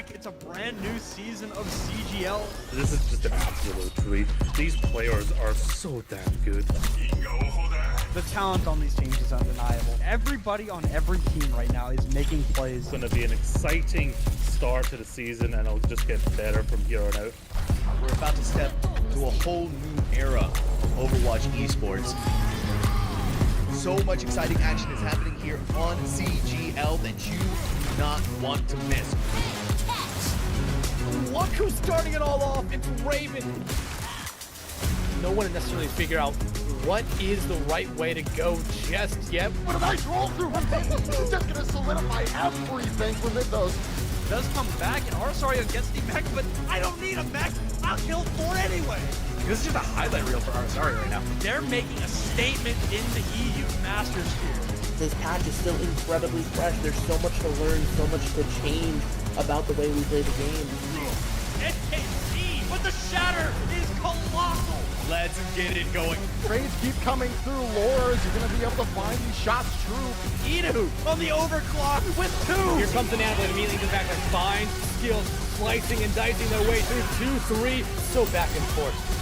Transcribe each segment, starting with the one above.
back. It's a brand new season of CGL. This is just an absolute treat. These players are so damn good. The talent on these teams is undeniable. Everybody on every team right now is making plays. It's going to be an exciting start to the season, and it'll just get better from here on out. We're about to step to a whole new era of Overwatch esports. So much exciting action is happening here on CGL that you do not want to miss. Look who's starting it all off. It's Raven. No one necessarily figure out what is the right way to go just yet. What a nice roll through from me. It's just gonna solidify everything for Mythos. Does come back, and Arsario gets the mech, but I don't need a mech. I'll kill 4 anyway. This is just a highlight reel for Arsario right now. They're making a statement in the EU Masters here. This patch is still incredibly fresh. There's so much to learn, so much to change about the way we play the game. NKC, but the shatter is colossal. Let's get it going. Trades keep coming through. Lores, you're gonna be able to find these shots true. Idu on the overclock with 2. Here comes an Adelaide immediately goes back to fine skills, slicing and dicing their way through 2-3. So back and forth.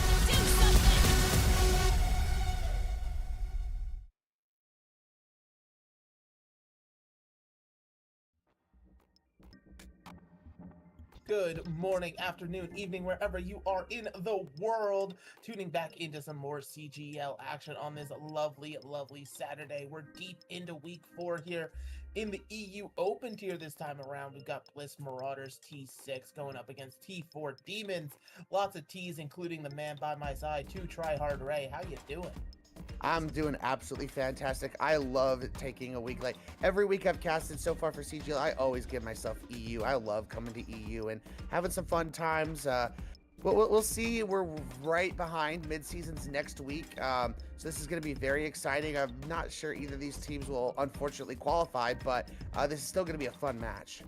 Good morning, afternoon, evening, wherever you are in the world. Tuning back into some more CGL action on this lovely, lovely Saturday. We're deep into week 4 here in the EU Open tier this time around. We've got Bliss Marauders T6 going up against T4 Demons. Lots of T's, including the man by my side, 2 Tryhard Ray. How you doing? I'm doing absolutely fantastic. I love taking a week. Like every week I've casted so far for CGL, I always give myself EU. I love coming to EU and having some fun times. We'll see. We're right behind mid-seasons next week. So this is going to be very exciting. I'm not sure either of these teams will unfortunately qualify, but this is still going to be a fun match.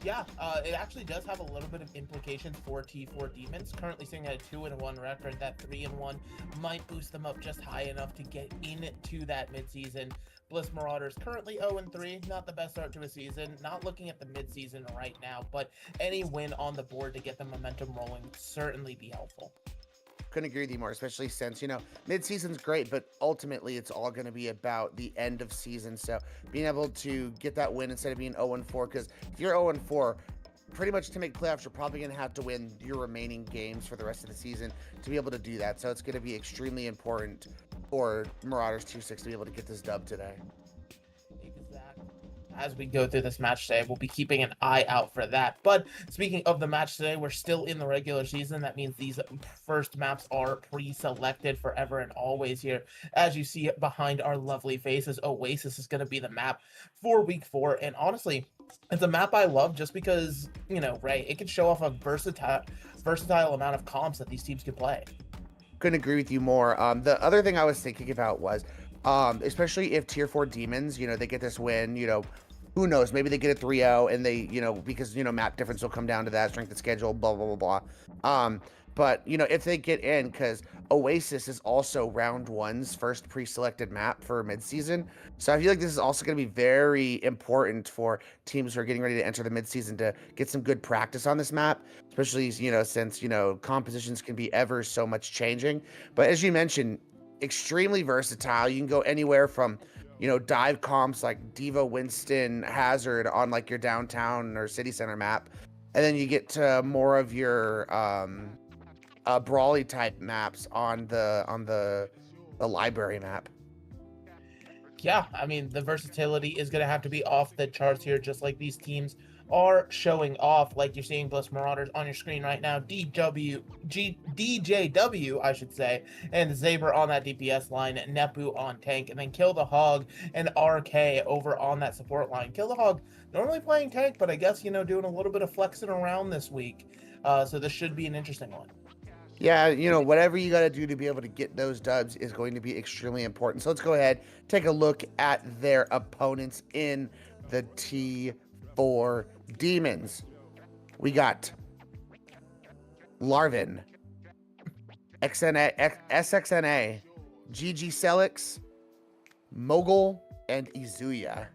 Yeah, it actually does have a little bit of implications for T4 Demons. Currently sitting at a 2-1 record. That 3-1 might boost them up just high enough to get into that midseason. Bliss Marauders currently 0-3, not the best start to a season. Not looking at the midseason right now, but any win on the board to get the momentum rolling would certainly be helpful. Couldn't agree with you more, especially since, you know, mid-season's great, but ultimately it's all going to be about the end of season. So being able to get that win instead of being 0-4, because if you're 0-4, pretty much to make playoffs, you're probably going to have to win your remaining games for the rest of the season to be able to do that. So it's going to be extremely important for Marauders 2-6 to be able to get this dub today. As we go through this match today, we'll be keeping an eye out for that. But speaking of the match today, we're still in the regular season. That means these first maps are pre-selected forever and always here. As you see behind our lovely faces, Oasis is going to be the map for week 4. And honestly, it's a map I love just because, you know, Ray, it can show off a versatile amount of comps that these teams can play. Couldn't agree with you more. The other thing I was thinking about was, especially if tier 4 Demons, you know, they get this win, you know, who knows, maybe they get a 3-0 and they, you know, because, you know, map difference will come down to that, strength of schedule, blah, blah, blah, blah. But, you know, if they get in, because Oasis is also round 1's first pre-selected map for midseason. So I feel like this is also going to be very important for teams who are getting ready to enter the midseason to get some good practice on this map, especially, you know, since, you know, compositions can be ever so much changing. But as you mentioned, extremely versatile. You can go anywhere from, you know, dive comps like Diva, Winston, Hazard on like your downtown or city center map. And then you get to more of your brawly type maps on the library map. Yeah, I mean, the versatility is going to have to be off the charts here, just like these teams are showing off, like you're seeing Bliss Marauders on your screen right now, DJW, I should say, and Zaber on that DPS line, Nepu on tank, and then Kill the Hog and RK over on that support line. Kill the Hog normally playing tank, but I guess, you know, doing a little bit of flexing around this week, so this should be an interesting one. Yeah, you know, whatever you got to do to be able to get those dubs is going to be extremely important. So let's go ahead, take a look at their opponents in the T4 Demons. We got Larvin, SXNA, GG Celix, Mogul, and Izuya.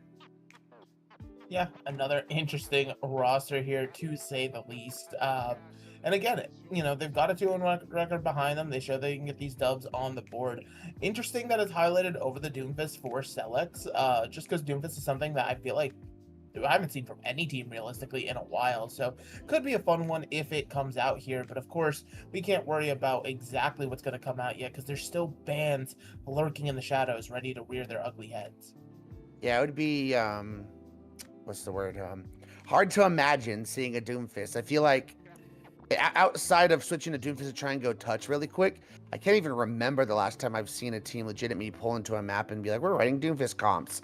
Yeah, another interesting roster here, to say the least. And again, you know, they've got a 2-1 record behind them. They show they can get these dubs on the board. Interesting that it's highlighted over the Doomfist for Celex, just because Doomfist is something that I feel like I haven't seen from any team realistically in a while. So could be a fun one if it comes out here. But of course, we can't worry about exactly what's going to come out yet because there's still bans lurking in the shadows ready to rear their ugly heads. Yeah, it would be what's the word? Hard to imagine seeing a Doomfist. I feel like outside of switching to Doomfist to try and go touch really quick, I can't even remember the last time I've seen a team legitimately pull into a map and be like, we're writing Doomfist comps.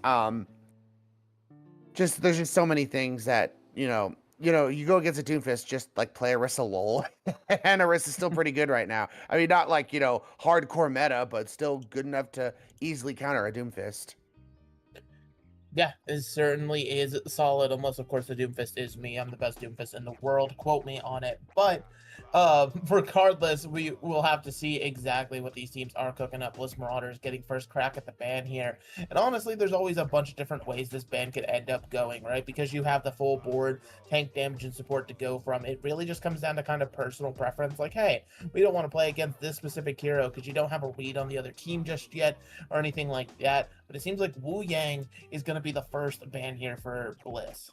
There's just so many things that, you go against a Doomfist, just like play Orisa LOL. And Orisa's still pretty good right now. I mean, not like, hardcore meta, but still good enough to easily counter a Doomfist. Yeah, it certainly is solid, unless, of course, the Doomfist is me. I'm the best Doomfist in the world. Quote me on it. But regardless, we will have to see exactly what these teams are cooking up. Bliss Marauders getting first crack at the ban here. And honestly, there's always a bunch of different ways this ban could end up going, right? Because you have the full board, tank damage and support to go from. It really just comes down to kind of personal preference. Like, hey, we don't want to play against this specific hero because you don't have a read on the other team just yet or anything like that. But it seems like Wu Yang is going to be the first ban here for Bliss.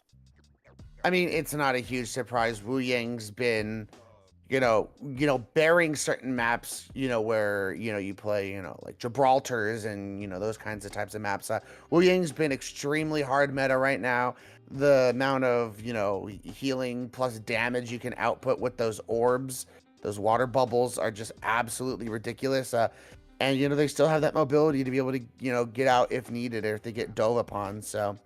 I mean, it's not a huge surprise. Wu Yang's been, bearing certain maps, where, you play, like Gibraltar's and, those kinds of types of maps. Wu Yang's been extremely hard meta right now. The amount of, healing plus damage you can output with those orbs, those water bubbles are just absolutely ridiculous. And, they still have that mobility to be able to, get out if needed or if they get dove upon. So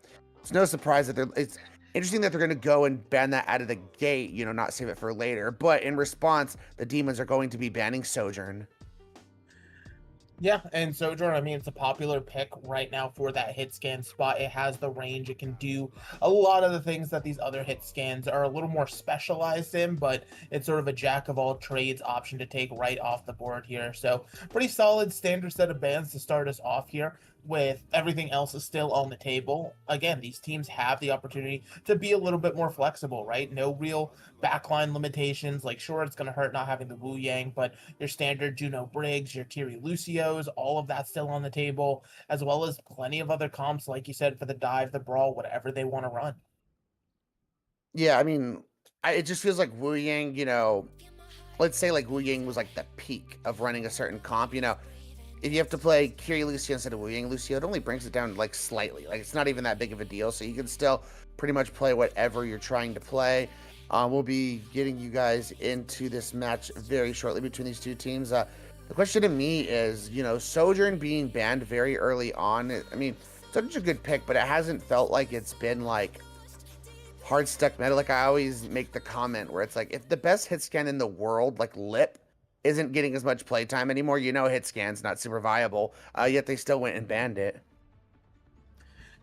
it's no surprise that it's interesting that they're going to go and ban that out of the gate, not save it for later. But in response, the Demons are going to be banning Sojourn. Yeah, and Sojourn, I mean, it's a popular pick right now for that hit scan spot. It has the range. It can do a lot of the things that these other hit scans are a little more specialized in, but it's sort of a jack of all trades option to take right off the board here. So pretty solid standard set of bans to start us off here, with everything else is still on the table. Again, these teams have the opportunity to be a little bit more flexible, right? No real backline limitations. Like, sure, it's going to hurt not having the Wu Yang, but your standard Juno Briggs, your Tiri Lucios, all of that's still on the table, as well as plenty of other comps, like you said, for the dive, the brawl, whatever they want to run. Yeah, I mean, it just feels like Wu Yang, let's say like Wu Yang was like the peak of running a certain comp, if you have to play Kiri Lucio instead of Wu Yang Lucio, it only brings it down like slightly. Like, it's not even that big of a deal. So you can still pretty much play whatever you're trying to play. We'll be getting you guys into this match very shortly between these two teams. The question to me is, Sojourn being banned very early on. I mean, it's such a good pick, but it hasn't felt like it's been like hard stuck meta. Like, I always make the comment where it's like, if the best hit scan in the world, like Lip, isn't getting as much playtime anymore, hit scan's not super viable, yet they still went and banned it.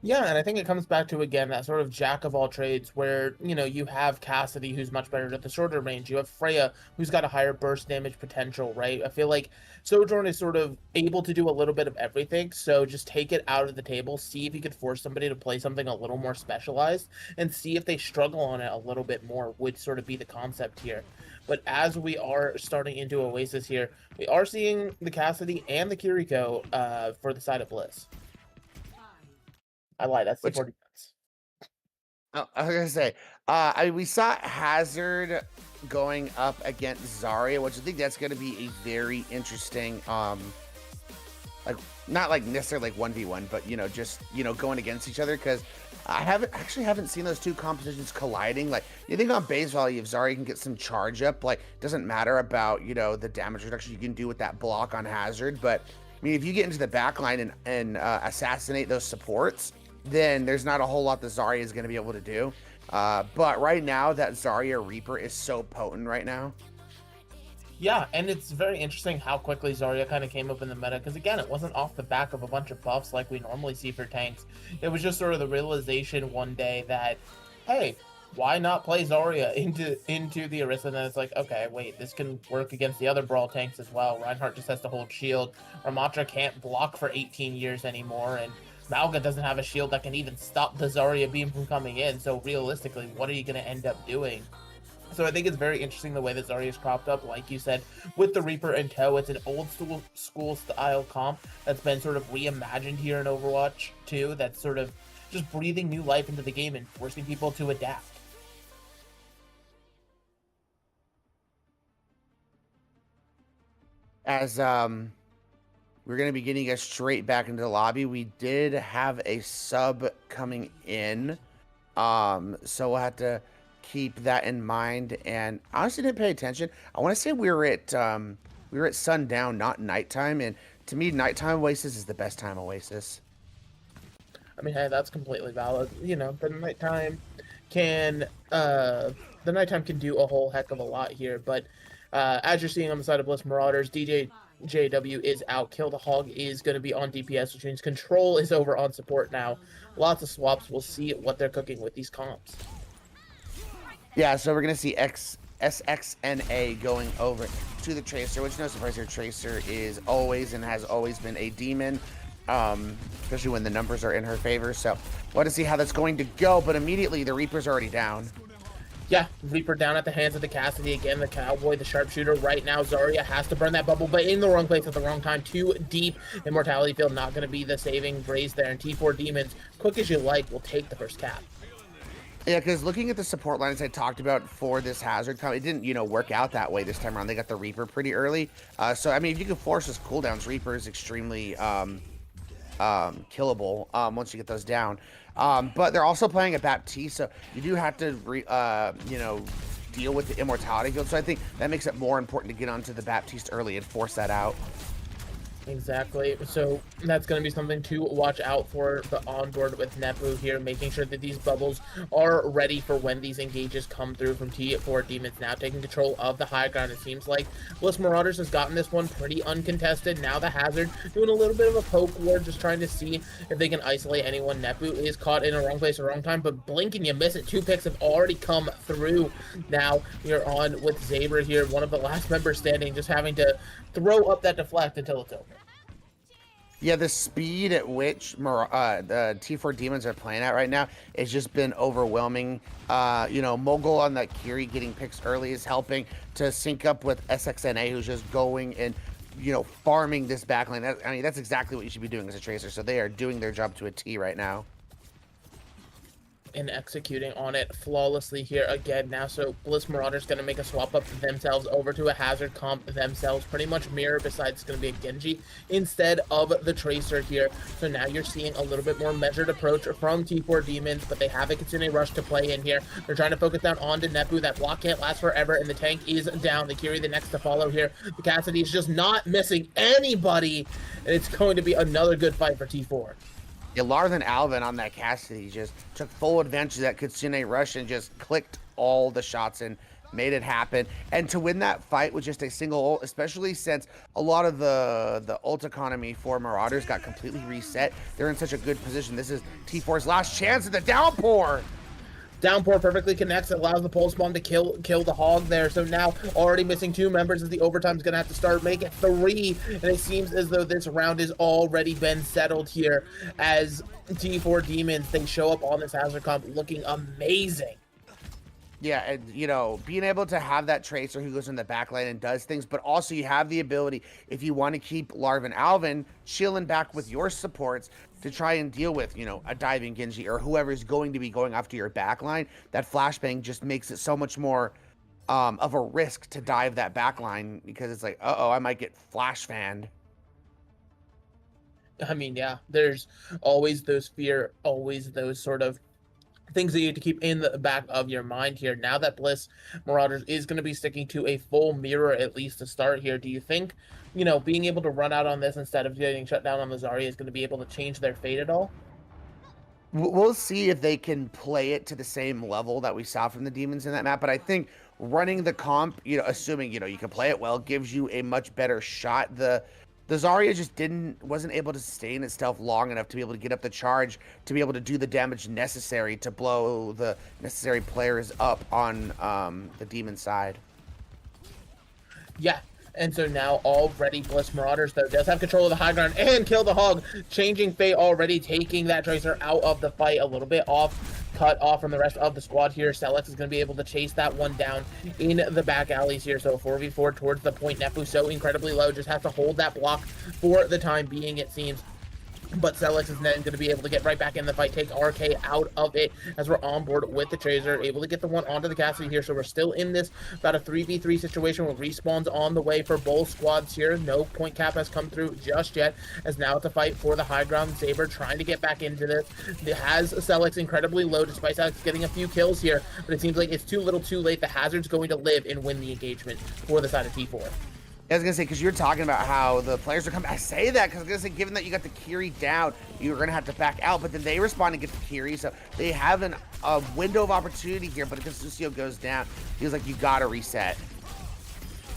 Yeah, and I think it comes back to, again, that sort of jack of all trades where, you have Cassidy, who's much better at the shorter range. You have Freya, who's got a higher burst damage potential, right? I feel like Sojourn is sort of able to do a little bit of everything, so just take it out of the table, see if you could force somebody to play something a little more specialized, and see if they struggle on it a little bit more, would sort of be the concept here. But as we are starting into Oasis here, we are seeing the Cassidy and the Kiriko for the side of Bliss. I lied, that's the 40 minutes. Oh, I was going to say, we saw Hazard going up against Zarya, which I think that's going to be a very interesting, like, not like necessarily like 1v1, but, just, going against each other, because I haven't seen those two compositions colliding. Like, you think on base value, if Zarya can get some charge up, like, doesn't matter about, the damage reduction you can do with that block on Hazard. But, I mean, if you get into the backline and assassinate those supports, then there's not a whole lot that Zarya is going to be able to do. But right now, that Zarya Reaper is so potent right now. Yeah, and it's very interesting how quickly Zarya kind of came up in the meta, because again, it wasn't off the back of a bunch of buffs like we normally see for tanks. It was just sort of the realization one day that, hey, why not play Zarya into the Orisa? And then it's like, okay, wait, this can work against the other brawl tanks as well. Reinhardt just has to hold shield. Ramatra can't block for 18 years anymore, and Malga doesn't have a shield that can even stop the Zarya beam from coming in. So realistically, what are you going to end up doing? So I think it's very interesting the way that Zarya's cropped up, like you said, with the Reaper in tow. It's an old school style comp that's been sort of reimagined here in Overwatch 2. That's sort of just breathing new life into the game and forcing people to adapt. As we're going to be getting us straight back into the lobby, we did have a sub coming in, so we'll have to keep that in mind. And I honestly didn't pay attention. I want to say we were at sundown, not nighttime, and to me nighttime Oasis is the best time Oasis. I mean, hey, that's completely valid. You know, the nighttime can do a whole heck of a lot here, but as you're seeing on the side of Bliss Marauders, JW is out. Kill the Hog is going to be on DPS, which means Control is over on support now. Lots of swaps. We'll see what they're cooking with these comps. Yeah, so we're going to see SXNA going over to the Tracer, which no surprise here, Tracer is always and has always been a demon, especially when the numbers are in her favor. So we'll have to see how that's going to go, but immediately the Reaper's already down. Yeah, Reaper down at the hands of the Cassidy. Again, the Cowboy, the Sharpshooter. Right now, Zarya has to burn that bubble, but in the wrong place at the wrong time. Too deep. Immortality Field not going to be the saving grace there. And T4 Demons, quick as you like, will take the first cap. Yeah, because looking at the support lines I talked about for this Hazard comp, it didn't, work out that way this time around. They got the Reaper pretty early. So, I mean, if you can force those cooldowns, Reaper is extremely killable once you get those down. But they're also playing a Baptiste, so you do have to, deal with the Immortality Field. So I think that makes it more important to get onto the Baptiste early and force that out. Exactly. So that's going to be something to watch out for the onboard with Nepu here, making sure that these bubbles are ready for when these engages come through from T4 Demons. Now taking control of the high ground. It seems like Bliss Marauders has gotten this one pretty uncontested. Now the Hazard doing a little bit of a poke war, just trying to see if they can isolate anyone. Nepu is caught in a wrong place at the wrong time, but blink and you miss it. 2 picks have already come through. Now you're on with Zaber here, one of the last members standing, just having to throw up that deflect until it's over. Yeah, the speed at which the T4 Demons are playing at right now has just been overwhelming. Mogul on that Kiri getting picks early is helping to sync up with SXNA, who's just going and, farming this backline. That's exactly what you should be doing as a Tracer. So they are doing their job to a T right now. And executing on it flawlessly here again now. So Bliss Marauders going to make a swap up themselves over to a Hazard comp themselves. Pretty much mirror, besides it's going to be a Genji instead of the Tracer here. So now you're seeing a little bit more measured approach from T4 Demons, but they have a Kitsune Rush to play in here. They're trying to focus down onto Nepu. That block can't last forever, and the tank is down. The Kiri the next to follow here. The Cassidy is just not missing anybody, and it's going to be another good fight for T4. Yeah, Larthan Alvin on that Cassidy just took full advantage of that Kitsune Rush and just clicked all the shots and made it happen. And to win that fight with just a single ult, especially since a lot of the ult economy for Marauders got completely reset, they're in such a good position. This is T4's last chance at the downpour. Downpour perfectly connects, allows the pulse bomb to kill the Hog there. So now already missing 2 members as the overtime's going to have to start, make it 3. And it seems as though this round has already been settled here as T4 Demons, they show up on this Hazard comp looking amazing. Yeah, and, being able to have that Tracer who goes in the backline and does things, but also you have the ability, if you want to keep Larvin Alvin chilling back with your supports to try and deal with, a diving Genji or whoever's going to be going after your backline, that flashbang just makes it so much more of a risk to dive that backline because it's like, uh-oh, I might get flash fanned. I mean, yeah, there's always those fear, always those sort of things that you have to keep in the back of your mind here. Now that Bliss Marauders is going to be sticking to a full mirror, at least to start here, do you think, being able to run out on this instead of getting shut down on the Zarya is going to be able to change their fate at all? We'll see if they can play it to the same level that we saw from the Demons in that map, but I think running the comp, assuming, you can play it well, gives you a much better shot. The Zarya just wasn't able to sustain itself long enough to be able to get up the charge, to be able to do the damage necessary to blow the necessary players up on the Demon side. Yeah, And so now already Bliss Marauders, though, does have control of the high ground and Kill the Hog. Changing fate already, taking that Tracer out of the fight a little bit off, cut off from the rest of the squad here. Celex is going to be able to chase that one down in the back alleys here. So 4v4 towards the point. Nepu so incredibly low, just has to hold that block for the time being, it seems. But Celex is then going to be able to get right back in the fight, take RK out of it as we're on board with the Tracer, able to get the one onto the Cassidy here. So we're still in this about a 3v3 situation with respawns on the way for both squads here. No point cap has come through just yet, as now it's a fight for the high ground. Saber trying to get back into this. It has Celex incredibly low, despite Celex getting a few kills here, but it seems like it's too little too late. The Hazard's going to live and win the engagement for the side of T4. I was gonna say, because you're talking about how the players are coming. I say that because I was gonna say, given that you got the Kiri down, you're gonna have to back out. But then they respond and get the Kiri, so they have a window of opportunity here. But if Lucio goes down, feels like you gotta reset.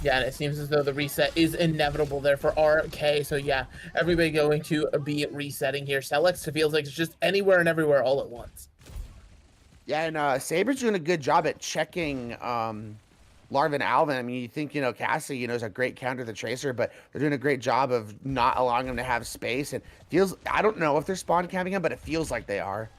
Yeah, and it seems as though the reset is inevitable there for RK. So yeah, everybody going to be resetting here. Celex feels like it's just anywhere and everywhere all at once. Yeah, and Saber's doing a good job at checking Larvin Alvin. I mean, you think, Cassie, is a great counter to the Tracer, but they're doing a great job of not allowing him to have space. And I don't know if they're spawn camping him, but it feels like they are.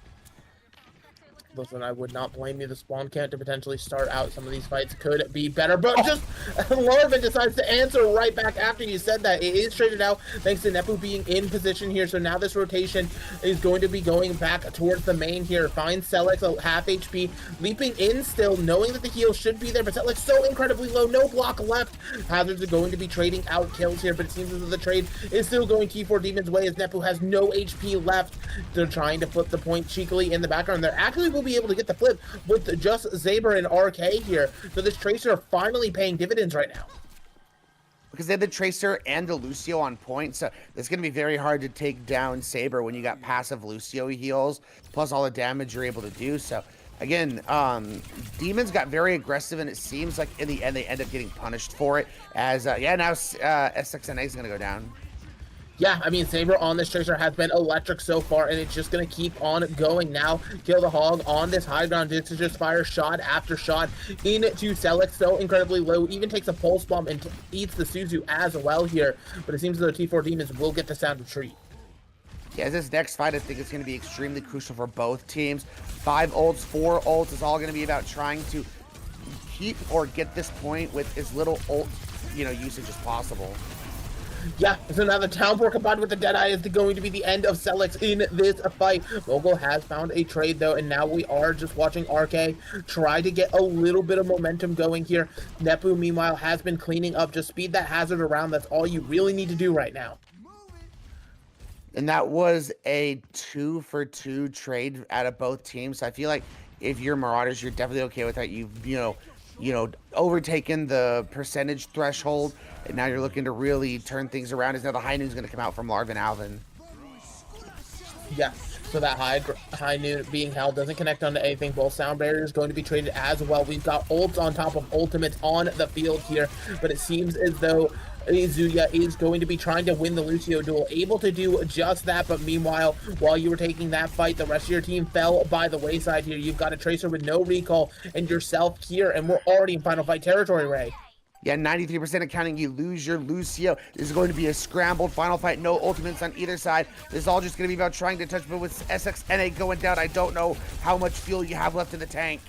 Listen, I would not blame you. The spawn count to potentially start out some of these fights could be better, but just Larvin decides to answer right back after you said that. It is traded out thanks to Nepu being in position here. So now this rotation is going to be going back towards the main here. Finds Celex a half HP, leaping in still, knowing that the heal should be there, but Celex so incredibly low, no block left. Hazards are going to be trading out kills here, but it seems as though the trade is still going T4 Demon's way as Nepu has no HP left. They're trying to flip the point cheekily in the background. They're actually will be able to get the flip with just Zaber and RK here. So this Tracer finally paying dividends right now. Because they have the Tracer and the Lucio on point, so it's going to be very hard to take down Saber when you got passive Lucio heals, plus all the damage you're able to do. So again, Demons got very aggressive, and it seems like in the end they end up getting punished for it. As now S16 is going to go down. Yeah, I mean, Saber on this Tracer has been electric so far, and it's just going to keep on going now. Kill the Hog on this high ground. This is just fire shot after shot into Celex, so incredibly low. Even takes a pulse bomb and eats the Suzu as well here. But it seems as though T4 Demons will get the sound retreat. Yeah, this next fight, I think it's going to be extremely crucial for both teams. 5 ults, 4 ults is all going to be about trying to keep or get this point with as little ult, usage as possible. Yeah, so now the Downpour combined with the Deadeye is going to be the end of Celex in this fight. Mogul has found a trade, though, and now we are just watching RK try to get a little bit of momentum going here. Nepu, meanwhile, has been cleaning up. Just speed that Hazard around. That's all you really need to do right now. And that was a 2-for-2 trade out of both teams. So I feel like if you're Marauders, you're definitely okay with that. You've, overtaken the percentage threshold, and now you're looking to really turn things around. As now the high noon's going to come out from Larvin Alvin. Yeah, so that high noon being held doesn't connect onto anything. Both sound barriers going to be traded as well. We've got ults on top of ultimates on the field here, but it seems as though Izuya is going to be trying to win the Lucio duel, able to do just that. But meanwhile, while you were taking that fight, the rest of your team fell by the wayside here. You've got a Tracer with no recall and yourself here, and we're already in final fight territory, Ray. Yeah, 93% accounting, you lose your Lucio. This is going to be a scrambled final fight, no ultimates on either side. This is all just going to be about trying to touch, but with SXNA going down, I don't know how much fuel you have left in the tank.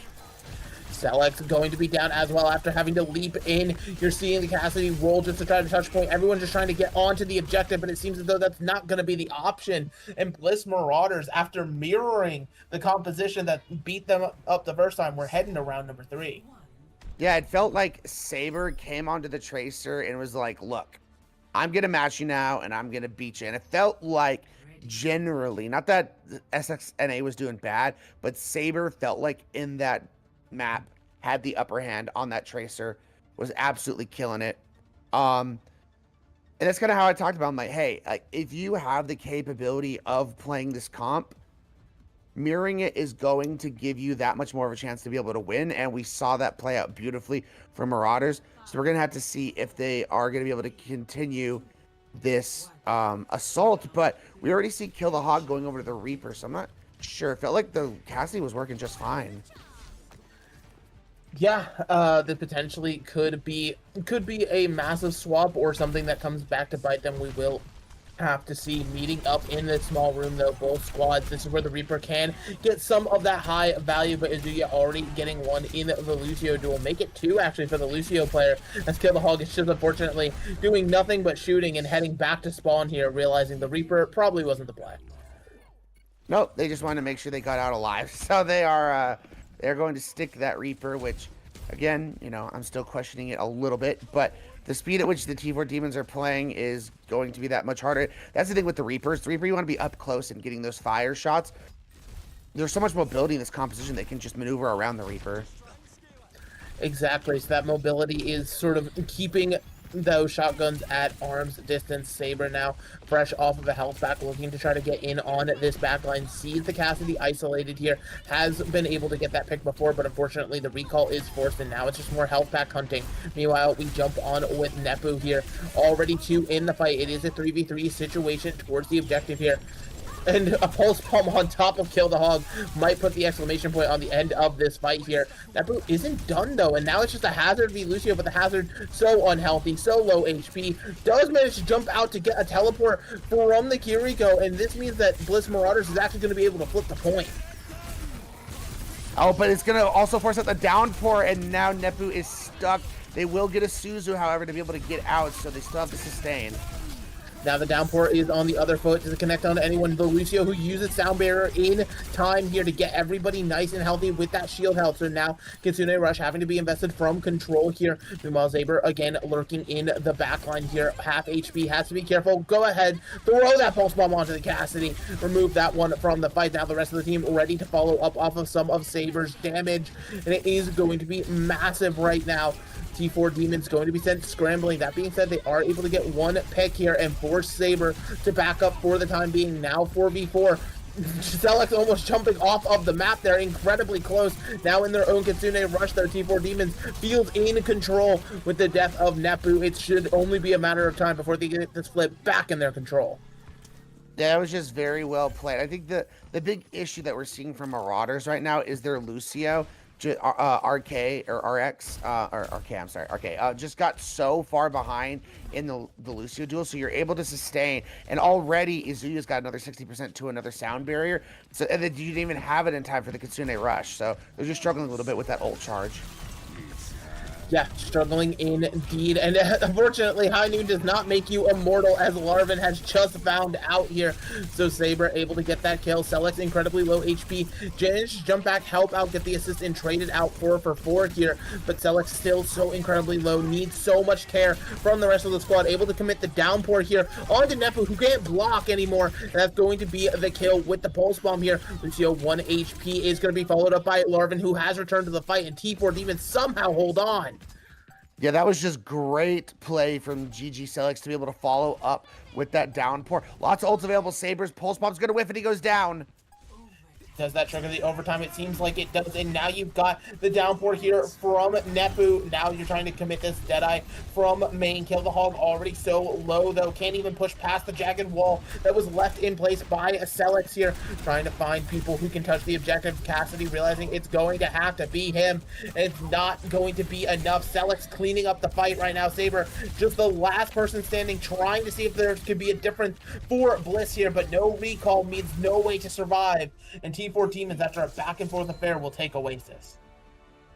Celex going to be down as well after having to leap in. You're seeing the Cassidy roll just to try to touch point. Everyone's just trying to get onto the objective, but it seems as though that's not going to be the option. And Bliss Marauders, after mirroring the composition that beat them up the first time, we're heading to round number 3. Yeah, it felt like Saber came onto the Tracer and was like, look, I'm going to match you now, and I'm going to beat you. And it felt like generally, not that SXNA was doing bad, but Saber felt like in that map had the upper hand on that Tracer, was absolutely killing it. And that's kind of how I talked about. I'm like, hey, if you have the capability of playing this comp, mirroring it is going to give you that much more of a chance to be able to win. And we saw that play out beautifully for Marauders. So we're going to have to see if they are going to be able to continue this assault. But we already see Kill the Hog going over to the the Reaper, so I'm not sure. It felt like the Cassidy was working just fine. Yeah, that potentially could be a massive swap or something that comes back to bite them. We will have to see. Meeting up in this small room though, both squads. This is where the Reaper can get some of that high value, but Izuya already getting one in the Lucio duel. Make it two actually for the Lucio player, as Kill the Hog is just unfortunately doing nothing but shooting and heading back to spawn here, realizing the Reaper probably wasn't the play. Nope, they just wanted to make sure they got out alive. So they're going to stick that Reaper, which, again, you know, I'm still questioning it a little bit, but the speed at which the T4 Demons are playing is going to be that much harder. That's the thing with the Reapers. The Reaper, you want to be up close and getting those fire shots. There's so much mobility in this composition, they can just maneuver around the Reaper. Exactly, so that mobility is sort of keeping those shotguns at arm's distance. Saber now fresh off of a health pack, looking to try to get in on this backline. Sees the Cassidy isolated here, has been able to get that pick before, but unfortunately the recall is forced, and now it's just more health pack hunting. Meanwhile, we jump on with Nepu here, already two in the fight. It is a 3v3 situation towards the objective here. And a pulse bomb on top of Kill the Hog might put the exclamation point on the end of this fight here. That boot isn't done though, and now it's just a Hazard v Lucio, but the Hazard so unhealthy, so low HP, does manage to jump out to get a teleport from the Kiriko, and this means that Bliss Marauders is actually going to be able to flip the point. Oh, but it's going to also force out the downpour, and now Nepu is stuck. They will get a Suzu, however, to be able to get out, so they still have to sustain. Now the downpour is on the other foot to connect on anyone. The Lucio, who uses Sound Barrier in time here to get everybody nice and healthy with that shield health. So now Kitsune Rush having to be invested from control here. Meanwhile, Saber again lurking in the backline here. Half HP, has to be careful. Go ahead, throw that pulse bomb onto the Cassidy. Remove that one from the fight. Now the rest of the team ready to follow up off of some of Saber's damage. And it is going to be massive right now. T4 Demons going to be sent scrambling. That being said, they are able to get one pick here and force Saber to back up for the time being. Now 4v4. Select almost jumping off of the map. They're incredibly close. Now in their own Kitsune Rush, their T4 Demons feels in control with the death of Nepu. It should only be a matter of time before they get this flip back in their control. That was just very well played. I think the big issue that we're seeing from Marauders right now is their Lucio. RK or RX or RK, I'm sorry, RK just got so far behind in the Lucio duel, so you're able to sustain, and already Izuya's got another 60% to another sound barrier, so and then you didn't even have it in time for the Kitsune Rush, so they're just struggling a little bit with that ult charge. Yeah, struggling indeed. And unfortunately, High Noon does not make you immortal, as Larvin has just found out here. So Saber able to get that kill. Select incredibly low HP. Managed to jump back, help out, get the assist, and trade it out 4 for 4 here. But Select still so incredibly low. Needs so much care from the rest of the squad. Able to commit the downpour here onto Nepu, who can't block anymore. And that's going to be the kill with the pulse bomb here. Lucio 1 HP is going to be followed up by Larvin, who has returned to the fight. And T4 Demons somehow hold on. Yeah, that was just great play from GG Celix to be able to follow up with that downpour. Lots of ults available. Saber's pulse bomb's gonna whiff and he goes down. Does that trigger the overtime? It seems like it does, and now you've got the downpour here from Nepu. Now you're trying to commit this Deadeye from main. Kill the Hog already so low, though. Can't even push past the jagged wall that was left in place by Celix here. Trying to find people who can touch the objective. Cassidy realizing it's going to have to be him. It's not going to be enough. Celix cleaning up the fight right now. Saber, just the last person standing, trying to see if there could be a difference for Bliss here, but no recall means no way to survive. And T4 Demons, after a back and forth affair, will take Oasis.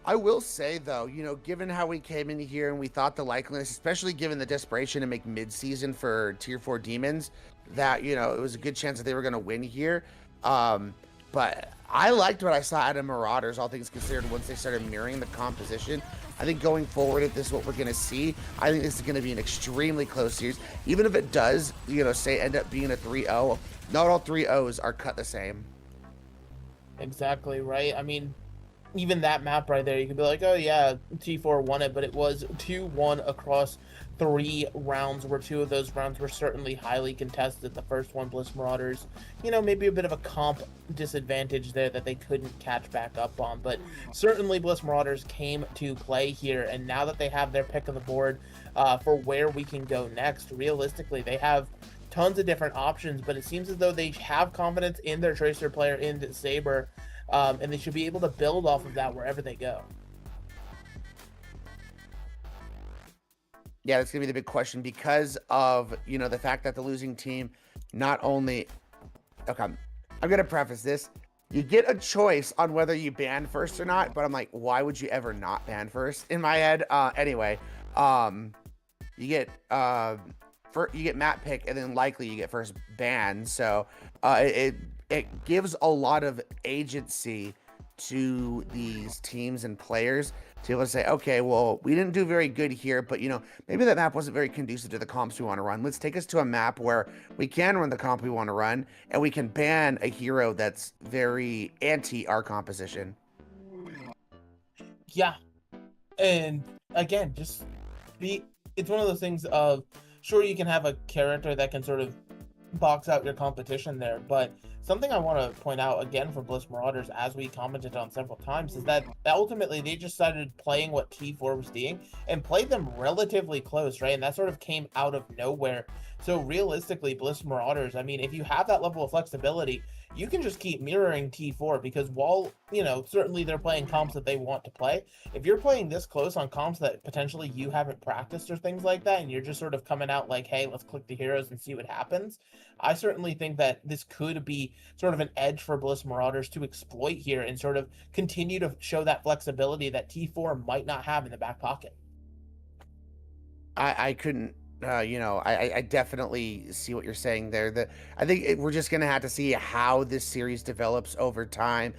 I will say, though, you know, given how we came in here and we thought the likeliness, especially given the desperation to make mid-season for Tier 4 Demons, that, you know, it was a good chance that they were going to win here. But I liked what I saw out of Marauders, all things considered, once they started mirroring the composition. I think going forward, if this is what we're going to see, I think this is going to be an extremely close series. Even if it does, you know, say end up being a 3-0, not all 3-0s are cut the same. Exactly right. I mean, even that map right there, you could be like, oh yeah, T4 won it, but it was 2-1 across 3 rounds, where 2 of those rounds were certainly highly contested. The first one, Bliss Marauders, you know, maybe a bit of a comp disadvantage there that they couldn't catch back up on, but certainly Bliss Marauders came to play here, and now that they have their pick of the board for where we can go next, realistically, they have tons of different options, but it seems as though they have confidence in their Tracer player, in Saber, and they should be able to build off of that wherever they go. Yeah, that's gonna be the big question because of, you know, the fact that the losing team not only, okay, I'm gonna preface this. You get a choice on whether you ban first or not, but I'm like, why would you ever not ban first? In my head, anyway, you get you get map pick, and then likely you get first ban. So it gives a lot of agency to these teams and players to be able to say, okay, well, we didn't do very good here, but you know, maybe that map wasn't very conducive to the comps we want to run. Let's take us to a map where we can run the comp we want to run, and we can ban a hero that's very anti our composition. Yeah, and again, just it's one of those things of, sure, you can have a character that can sort of box out your competition there, but something I want to point out again for Bliss Marauders, as we commented on several times, is that ultimately they just started playing what T4 was doing and played them relatively close, right? And that sort of came out of nowhere. So realistically, Bliss Marauders, I mean, if you have that level of flexibility, you can just keep mirroring T4, because while, you know, certainly they're playing comps that they want to play, if you're playing this close on comps that potentially you haven't practiced or things like that, and you're just sort of coming out like, hey, let's click the heroes and see what happens, I certainly think that this could be sort of an edge for Bliss Marauders to exploit here and sort of continue to show that flexibility that T4 might not have in the back pocket. I couldn't, you know, I definitely see what you're saying there. I think we're just gonna have to see how this series develops over time,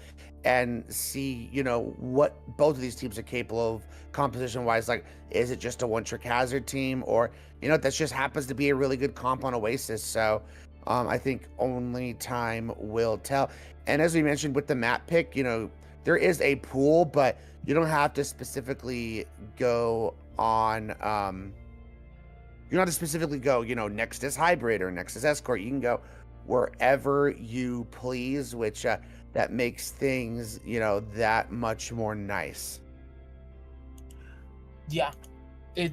and see, you know, what both of these teams are capable of composition wise. Like, is it just a one-trick hazard team, or, you know, that just happens to be a really good comp on Oasis? So I think only time will tell. And as we mentioned with the map pick, you know, there is a pool, but you don't have to specifically go on, you don't have to specifically go, you know, Nexus Hybrid or Nexus Escort. You can go wherever you please, which that makes things, you know, that much more nice. Yeah, I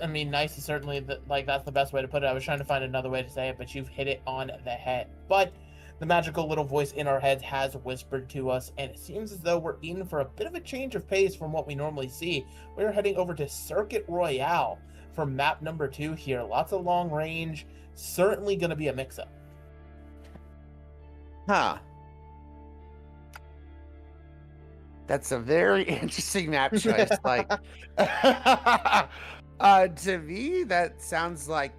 mean, nice is certainly that's the best way to put it. I was trying to find another way to say it, but you've hit it on the head. But the magical little voice in our heads has whispered to us, and it seems as though we're in for a bit of a change of pace from what we normally see. We're heading over to Circuit Royale for map number 2 here. Lots of long range, certainly going to be a mix-up. Huh. That's a very interesting map choice. Like, to me, that sounds like,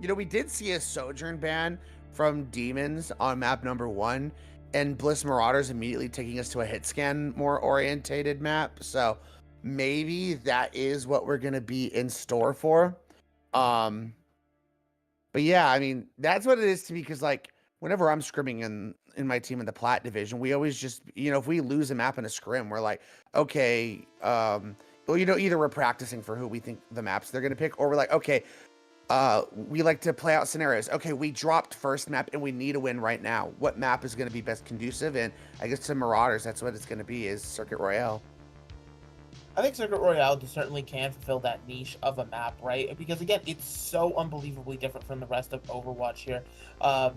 you know, we did see a Sojourn ban from Demons on map number 1, and Bliss Marauders immediately taking us to a hit scan more orientated map. So maybe that is what we're gonna be in store for. But yeah, I mean, that's what it is to me, because like whenever I'm scrimming in my team in the Plat division, we always just, you know, if we lose a map in a scrim, we're like, okay, well, you know, either we're practicing for who we think the maps they're gonna pick, or we're like, okay, we like to play out scenarios. Okay, we dropped first map and we need a win right now. What map is going to be best conducive? And I guess to Marauders, that's what it's going to be, is Circuit Royale. I think Circuit Royale certainly can fulfill that niche of a map, right? Because again, it's so unbelievably different from the rest of Overwatch here.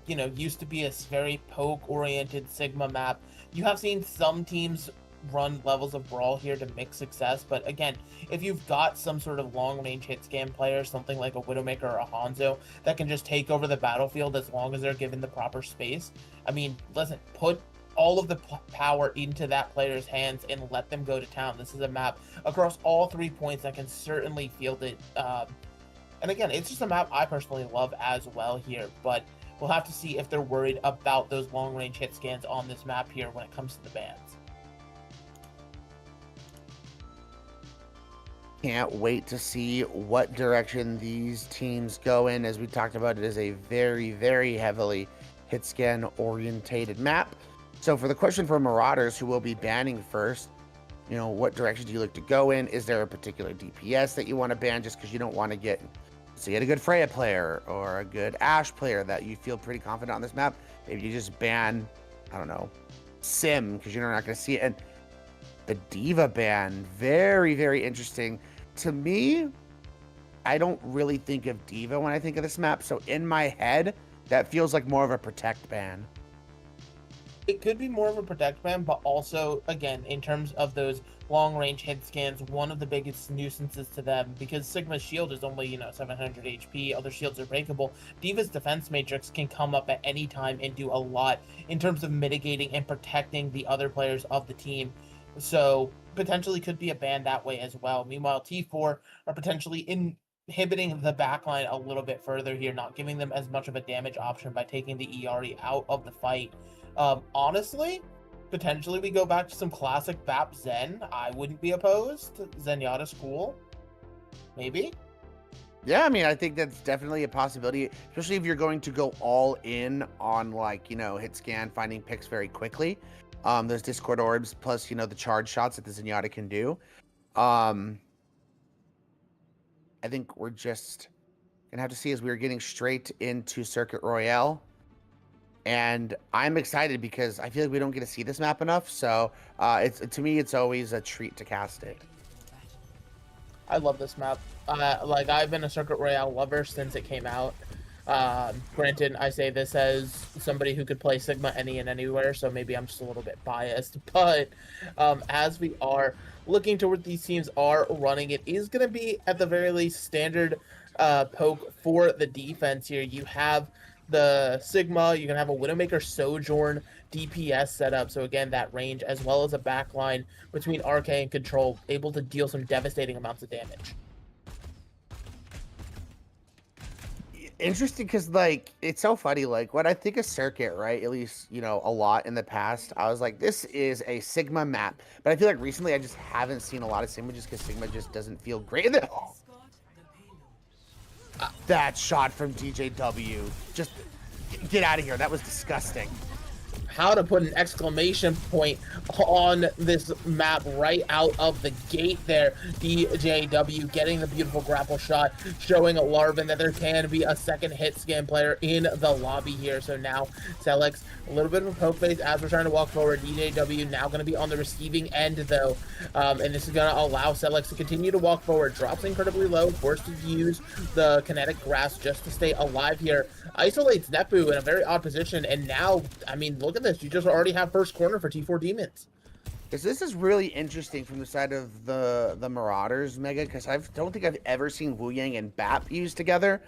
You know, used to be a very poke-oriented Sigma map. You have seen some teams run levels of Brawl here to mix success, but again, if you've got some sort of long-range hit scan player, something like a Widowmaker or a Hanzo, that can just take over the battlefield as long as they're given the proper space, I mean, listen, put all of the power into that player's hands and let them go to town. This is a map across all 3 points that can certainly field it. And again, it's just a map I personally love as well here, but we'll have to see if they're worried about those long-range hit scans on this map here when it comes to the bans. Can't wait to see what direction these teams go in. As we talked about, it is a very, very heavily hit scan orientated map. So for the question for Marauders, who will be banning first, you know, what direction do you look to go in? Is there a particular DPS that you want to ban just because you don't want to get, so you get a good Freya player or a good Ashe player that you feel pretty confident on this map? Maybe you just ban, I don't know, Sim, because you're not going to see it. And the Diva ban, very, very interesting. To me, I don't really think of Diva when I think of this map. So in my head, that feels like more of a protect ban. It could be more of a protect ban, but also, again, in terms of those long-range hit scans, one of the biggest nuisances to them, because Sigma's shield is only, 700 HP, other shields are breakable. D.Va's defense matrix can come up at any time and do a lot in terms of mitigating and protecting the other players of the team. So potentially could be a ban that way as well. Meanwhile, T4 are potentially inhibiting the backline a little bit further here, not giving them as much of a damage option by taking the ERE out of the fight. Honestly, potentially we go back to some classic BAP Zen. I wouldn't be opposed. Zenyatta's cool. Maybe. Yeah, I mean, I think that's definitely a possibility, especially if you're going to go all in on, like, hit scan, finding picks very quickly. Those Discord orbs plus, the charge shots that the Zenyatta can do. I think we're just gonna have to see as we're getting straight into Circuit Royale. And I'm excited because I feel like we don't get to see this map enough. So to me, it's always a treat to cast it. I love this map. Like, I've been a Circuit Royale lover since it came out. Granted, I say this as somebody who could play Sigma any and anywhere, so maybe I'm just a little bit biased. But as we are looking to where these teams are running, it is going to be, at the very least, standard poke for the defense here. You have the Sigma, you can have a Widowmaker Sojourn DPS setup, so again, that range, as well as a backline between RK and Control, able to deal some devastating amounts of damage. Interesting, because, like, it's so funny, like, when I think of Circuit, right, at least, a lot in the past, I was like, this is a Sigma map, but I feel like recently I just haven't seen a lot of Sigma just because Sigma just doesn't feel great. And then, that shot from DJW, just get out of here. That was disgusting. How to put an exclamation point on this map right out of the gate there. DJW getting the beautiful grapple shot, showing Larvin that there can be a second hit scan player in the lobby here. So now Celex, a little bit of a poke phase as we're trying to walk forward. DJW now going to be on the receiving end though, and this is going to allow Celex to continue to walk forward. Drops incredibly low, forced to use the kinetic grasp just to stay alive here. Isolates Nepu in a very odd position, and now, I mean, look at this. You just already have first corner for T4 Demons. This is really interesting from the side of the Marauders, Mega, because I don't think I've ever seen Wu Yang and BAP used together.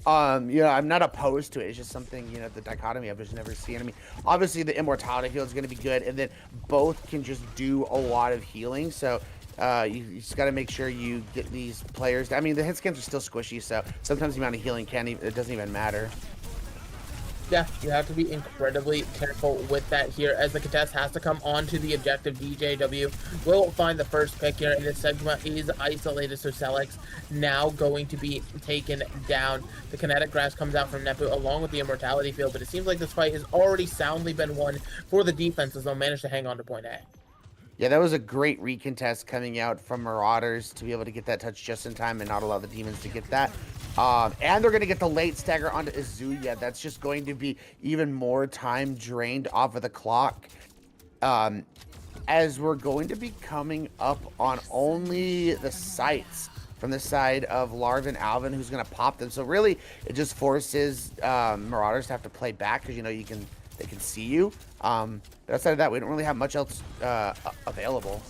I'm not opposed to it. It's just something, the dichotomy I've just never seen. I mean, obviously the immortality field is going to be good, and then both can just do a lot of healing. So you just got to make sure you get these players. I mean, the hit scans are still squishy, so sometimes the amount of healing it doesn't even matter. Yeah, you have to be incredibly careful with that here, as the contest has to come onto the objective. DJW will find the first pick here, and the Sigma is isolated, so Celex now going to be taken down. The kinetic grasp comes out from Nepu along with the immortality field, but it seems like this fight has already soundly been won for the defense as they'll manage to hang on to point A. Yeah, that was a great recontest coming out from Marauders to be able to get that touch just in time and not allow the Demons to get that. And they're going to get the late stagger onto Izuya. That's just going to be even more time drained off of the clock. As we're going to be coming up on only the sights from the side of Larvin Alvin, who's going to pop them. So really, it just forces Marauders to have to play back because, they can see you. But outside of that, we don't really have much else available.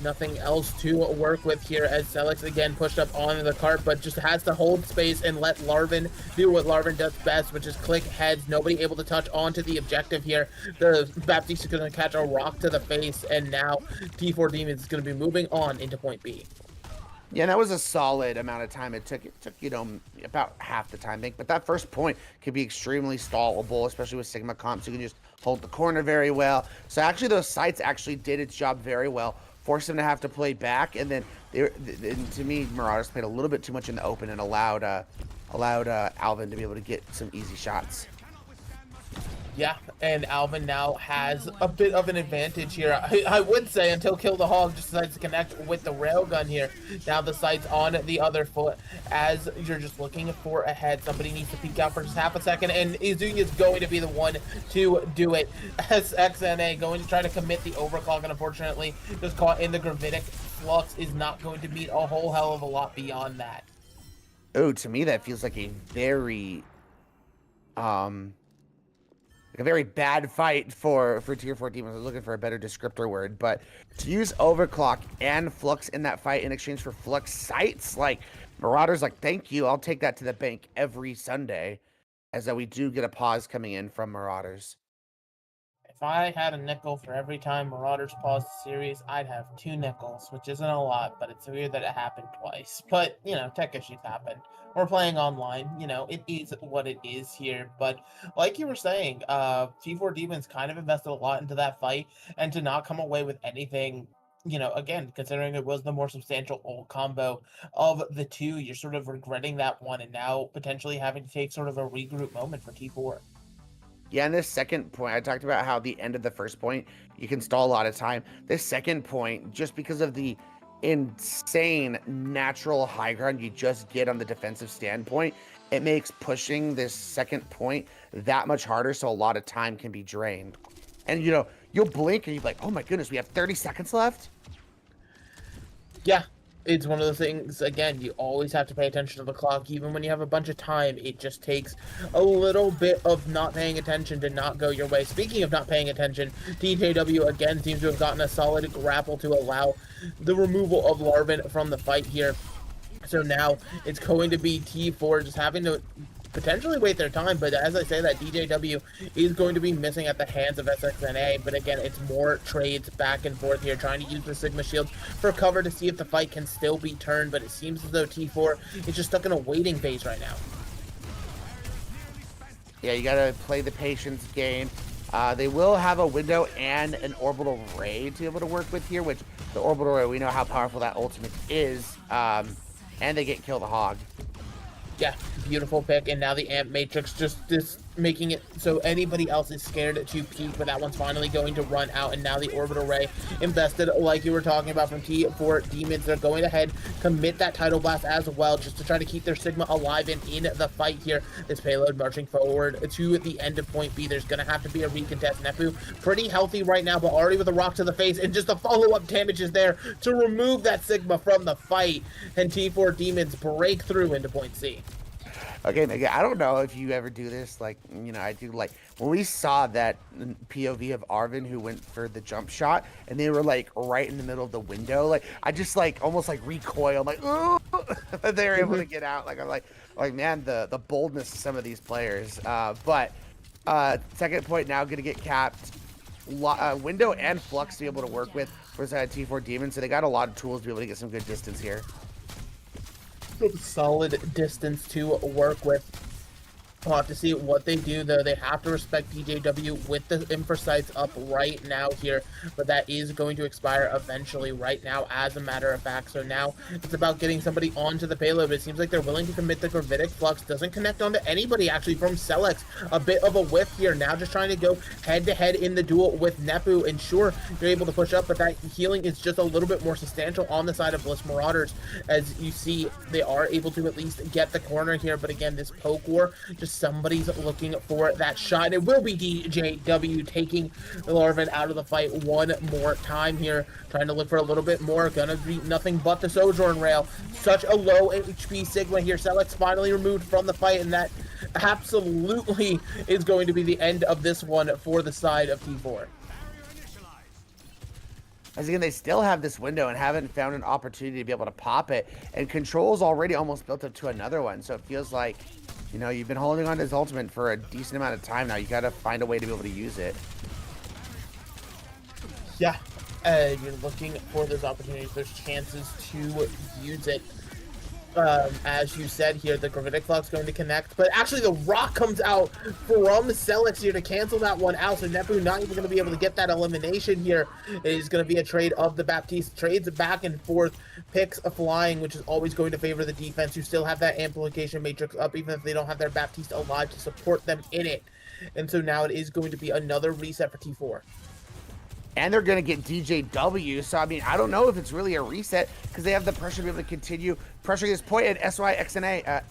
Nothing else to work with here as Celex again pushed up on the cart, but just has to hold space and let Larvin do what Larvin does best, which is click heads. Nobody able to touch onto the objective here. The Baptiste is going to catch a rock to the face, and now T4 Demons is going to be moving on into point B. Yeah, that was a solid amount of time. It took about half the time, I think. But that first point could be extremely stallable, especially with Sigma comps. You can just hold the corner very well. So actually, those sights actually did its job very well. Forced them to have to play back, and then to me, Marauders played a little bit too much in the open and allowed Alvin to be able to get some easy shots. Yeah, and Alvin now has a bit of an advantage here. I would say until Kill the Hog just decides to connect with the railgun here. Now the sight's on the other foot as you're just looking for a head. Somebody needs to peek out for just half a second, and Izuya is going to be the one to do it. SXNA going to try to commit the overclock, and unfortunately just caught in the gravitic flux is not going to meet a whole hell of a lot beyond that. Oh, to me that feels like a very a very bad fight for tier 4 demons. I was looking for a better descriptor word, but to use overclock and flux in that fight in exchange for flux sights, like Marauders, like, thank you, I'll take that to the bank every Sunday, as that we do get a pause coming in from Marauders. If I had a nickel for every time Marauders paused the series, I'd have 2 nickels, which isn't a lot, but it's weird that it happened twice. But, you know, tech issues happen. We're playing online, you know, it is what it is here. But like you were saying, T4 Demons kind of invested a lot into that fight, and to not come away with anything, you know, again, considering it was the more substantial ult combo of the two, you're sort of regretting that one, and now potentially having to take sort of a regroup moment for T4. Yeah, and this second point, I talked about how the end of the first point, you can stall a lot of time. This second point, just because of the insane natural high ground you just get on the defensive standpoint, it makes pushing this second point that much harder, so a lot of time can be drained. And, you know, you'll blink and you're like, oh my goodness, we have 30 seconds left? Yeah, it's one of the things, again, you always have to pay attention to the clock. Even when you have a bunch of time, it just takes a little bit of not paying attention to not go your way. Speaking of not paying attention, DJW again seems to have gotten a solid grapple to allow the removal of Larvin from the fight here. So now it's going to be T4 just having to potentially wait their time, but as I say that, DJW is going to be missing at the hands of SXNA, but again, it's more trades back and forth here, trying to use the Sigma Shield for cover to see if the fight can still be turned, but it seems as though T4 is just stuck in a waiting phase right now. Yeah, you gotta play the patience game. They will have a window and an orbital ray to be able to work with here, which the orbital ray, we know how powerful that ultimate is, and they get Kill the Hog. Yeah, beautiful pick, and now the Amp Matrix just making it so anybody else is scared to peek, but that one's finally going to run out, and now the Orbital Ray invested, like you were talking about, from T4 Demons. They're going ahead, commit that Tidal Blast as well, just to try to keep their Sigma alive and in the fight here. This payload marching forward to the end of point B. There's going to have to be a recontest. Nepu, pretty healthy right now, but already with a rock to the face, and just the follow-up damage is there to remove that Sigma from the fight, and T4 Demons break through into point C. Okay, Mega, I don't know if you ever do this, like, you know, I do, like, when we saw that POV of Arvin who went for the jump shot, and they were, like, right in the middle of the window, like, I just, like, almost, like, recoiled, like, ooh, they were able to get out, like, I'm like, man, the boldness of some of these players, but, second point now gonna get capped, window and flux to be able to work with for T4 Demons, so they got a lot of tools to be able to get some good distance here. Solid distance to work with. We'll have to see what they do, though. They have to respect DJW with the infra sights up right now here, but that is going to expire eventually right now, as a matter of fact. So now it's about getting somebody onto the payload. It seems like they're willing to commit the Gravitic Flux. Doesn't connect onto anybody, actually, from Celex. A bit of a whiff here. Now just trying to go head-to-head in the duel with Nepu. And sure, you're able to push up, but that healing is just a little bit more substantial on the side of Bliss Marauders. As you see, they are able to at least get the corner here, but again, this poke war, just somebody's looking for that shot. It will be DJW taking Larvin out of the fight one more time here, trying to look for a little bit more. Gonna be nothing but the Sojourn Rail. Such a low HP Sigma here. Celex finally removed from the fight, and that absolutely is going to be the end of this one for the side of T4. As again, they still have this window and haven't found an opportunity to be able to pop it, and Control's already almost built up to another one, so it feels like, you know, you've been holding on to his ultimate for a decent amount of time now. You got to find a way to be able to use it. Yeah, you're looking for those opportunities, those chances to use it. As you said here, the Gravitic Flux going to connect, but actually the rock comes out from Celex here to cancel that one out, so Nepu not even going to be able to get that elimination here. It is going to be a trade of the Baptiste. Trades back and forth, picks a flying, which is always going to favor the defense, who still have that amplification matrix up, even if they don't have their Baptiste alive to support them in it. And so now it is going to be another reset for T4. And they're going to get DJW, so I mean, I don't know if it's really a reset, because they have the pressure to be able to continue pressuring this point, and SXNA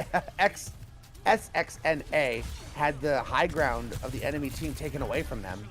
had the high ground of the enemy team taken away from them.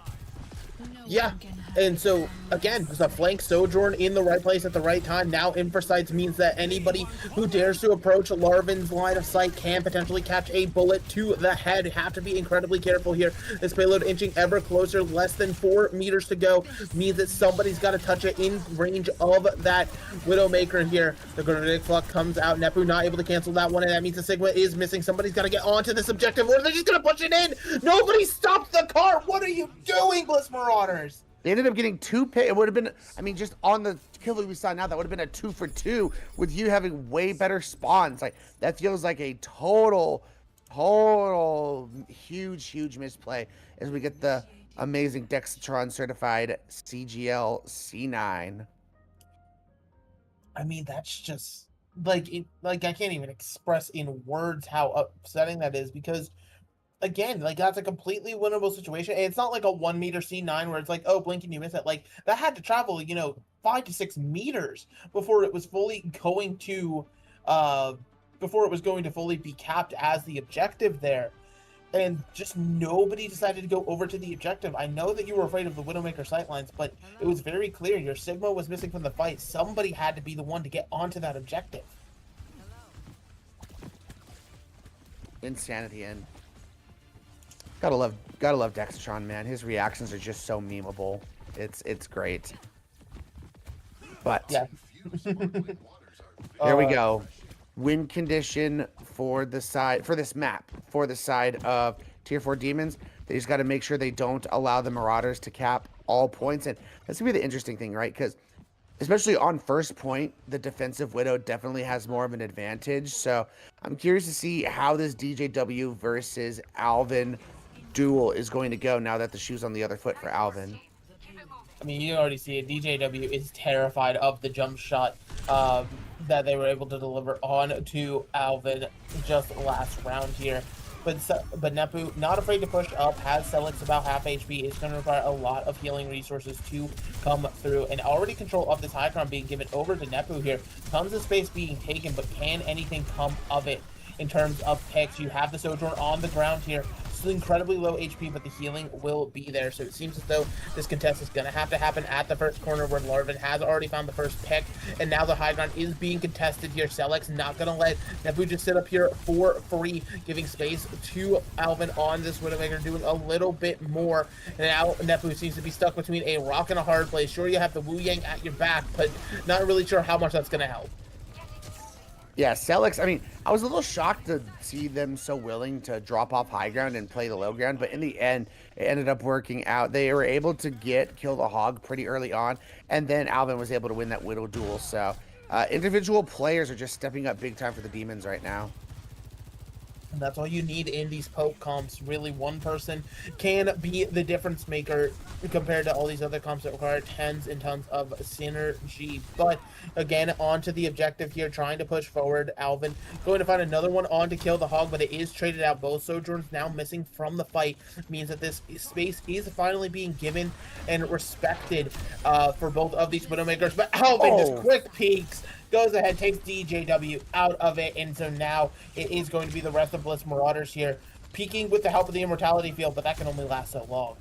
Yeah, and so again, there's a flank Sojourn in the right place at the right time. Now Infrasights means that anybody who dares to approach Larvin's line of sight can potentially catch a bullet to the head. Have to be incredibly careful here. This payload inching ever closer, less than 4 meters to go, means that somebody's got to touch it in range of that Widowmaker here. The Grenadic Flux comes out. Nepu not able to cancel that one, and that means the Sigma is missing. Somebody's got to get onto this objective, or they're just going to push it in. Nobody stopped the car. What are you doing, Bliss Marauders? They ended up getting 2 pay. It would have been, I mean, just on the kill that we saw now, that would have been a 2 for 2 with you having way better spawns. Like, that feels like a total huge misplay as we get the amazing Dexatron certified CGL S16. I mean, that's just like I can't even express in words how upsetting that is, because again, like, that's a completely winnable situation. And it's not like a 1 meter C9 where it's like, oh, blink and you miss it. Like, that had to travel, 5 to 6 meters before it was fully going to fully be capped as the objective there. And just nobody decided to go over to the objective. I know that you were afraid of the Widowmaker sightlines, but it was very clear your Sigma was missing from the fight. Somebody had to be the one to get onto that objective. Insanity in. Gotta love Dexatron, man. His reactions are just so memeable. It's great. But yeah. There we go. Win condition for the side for this map for the side of Tier 4 Demons. They just got to make sure they don't allow the Marauders to cap all points, and that's gonna be the interesting thing, right? Because especially on first point, the defensive Widow definitely has more of an advantage. So I'm curious to see how this DJW versus Alvin duel is going to go now that the shoe's on the other foot for Alvin. I mean, you already see it. DJW is terrified of the jump shot that they were able to deliver on to Alvin just last round here. But Nepu, not afraid to push up, has Celix about half HP. It's going to require a lot of healing resources to come through. And already control of this high ground being given over to Nepu here. Tons of space being taken, but can anything come of it in terms of picks? You have the Sojourn on the ground here. Still incredibly low HP, but the healing will be there. So it seems as though this contest is going to have to happen at the first corner where Larvin has already found the first pick. And now the high ground is being contested here. Celix not going to let Nepu just sit up here for free, giving space to Alvin on this Widowmaker, doing a little bit more. And now Nepu seems to be stuck between a rock and a hard place. Sure, you have the Wu Yang at your back, but not really sure how much that's going to help. Yeah, Celix, I mean, I was a little shocked to see them so willing to drop off high ground and play the low ground, but in the end, it ended up working out. They were able to kill the hog pretty early on, and then Alvin was able to win that Widow duel. So individual players are just stepping up big time for the Demons right now. And that's all you need in these poke comps. Really, one person can be the difference maker compared to all these other comps that require tons and tons of synergy. But again, on to the objective here, trying to push forward. Alvin going to find another one on to kill the hog, but it is traded out. Both Sojourns now missing from the fight, means that this space is finally being given and respected for both of these Widowmakers. But Alvin just quick peeks, goes ahead, takes DJW out of it, and so now it is going to be the rest of Bliss Marauders here, peeking with the help of the Immortality Field, but that can only last so long.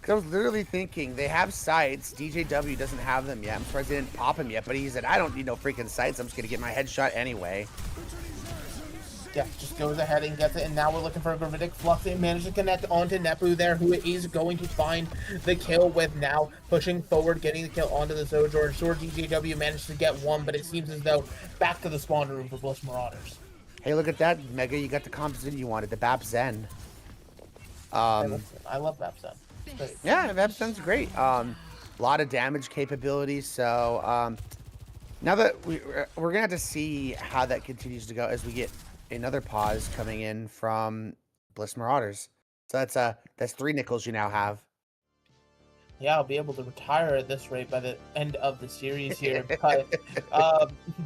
I was literally thinking, they have sights, DJW doesn't have them yet. I'm surprised they didn't pop him yet, but he said, I don't need no freaking sights, I'm just going to get my headshot anyway. Yeah, just goes ahead and gets it, and now we're looking for a Grenadic Flux. It managed to connect onto Nepu there, who is going to find the kill with now pushing forward, getting the kill onto the Sojourn. Sure, DJW managed to get one, but it seems as though back to the spawn room for Bliss Marauders. Hey, look at that, Mega, you got the composition you wanted, the Bap Zen. I love Bap Zen. Yeah, Bap Zen's great. A lot of damage capabilities, so now that we're going to have to see how that continues to go as we get another pause coming in from Bliss Marauders. So that's 3 nickels you now have. Yeah, I'll be able to retire at this rate by the end of the series here. But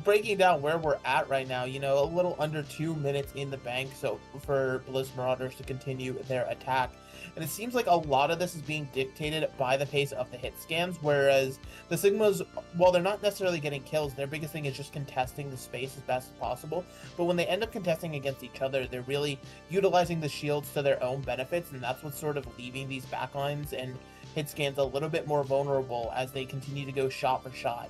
breaking down where we're at right now, a little under 2 minutes in the bank, so for Bliss Marauders to continue their attack. And it seems like a lot of this is being dictated by the pace of the hit scans, whereas the Sigmas, while they're not necessarily getting kills, their biggest thing is just contesting the space as best as possible. But when they end up contesting against each other, they're really utilizing the shields to their own benefits, and that's what's sort of leaving these backlines and hit scans a little bit more vulnerable as they continue to go shot for shot.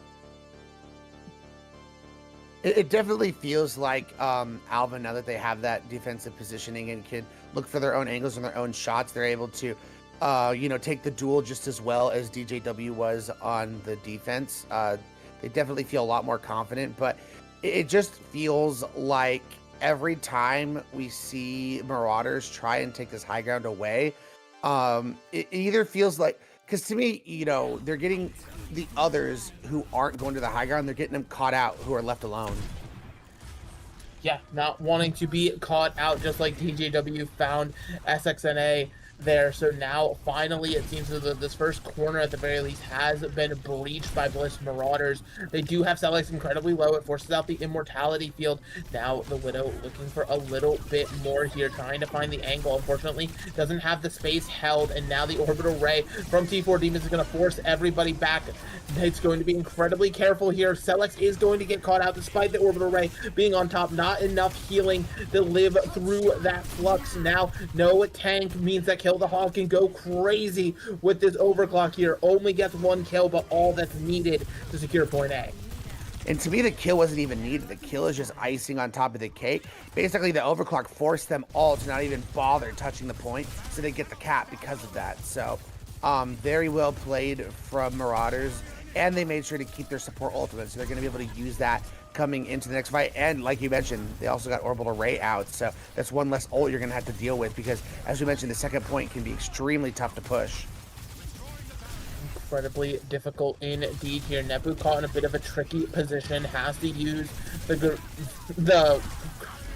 It definitely feels like Alva, now that they have that defensive positioning and can look for their own angles and their own shots, they're able to, take the duel just as well as DJW was on the defense. They definitely feel a lot more confident, but it just feels like every time we see Marauders try and take this high ground away, it either feels like, because to me, they're getting the others who aren't going to the high ground, they're getting them caught out who are left alone. Yeah, not wanting to be caught out, just like DJW found SXNA there. So now finally it seems that this first corner at the very least has been breached by Bliss Marauders. They do have Celex incredibly low. It forces out the immortality field. Now the Widow looking for a little bit more here, trying to find the angle. Unfortunately doesn't have the space held, and now the orbital ray from T4 Demons is going to force everybody back. It's going to be incredibly careful here. Celex is going to get caught out despite the orbital ray being on top. Not enough healing to live through that flux. Now no tank means that Kill the Hog can go crazy with this overclock here. Only gets one kill, but all that's needed to secure point A. And to me, the kill wasn't even needed. The kill is just icing on top of the cake. Basically, the overclock forced them all to not even bother touching the point, so they get the cap because of that. So, very well played from Marauders, and they made sure to keep their support ultimate, so they're going to be able to use that coming into the next fight. And like you mentioned, they also got orbital ray out, so that's one less ult you're going to have to deal with, because as we mentioned, the second point can be extremely tough to push. Incredibly difficult indeed here. Nepu caught in a bit of a tricky position, has to use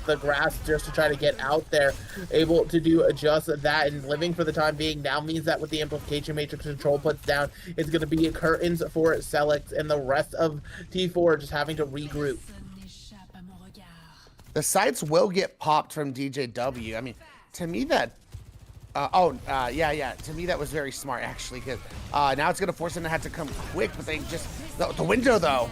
the grass just to try to get out there, able to do just that, and living for the time being now means that with the amplification matrix control puts down, it's going to be curtains for Celex, and the rest of T4 just having to regroup. The sights will get popped from DJW. I mean, to me that to me that was very smart, actually, because now it's going to force them to have to come quick, but they just the window though.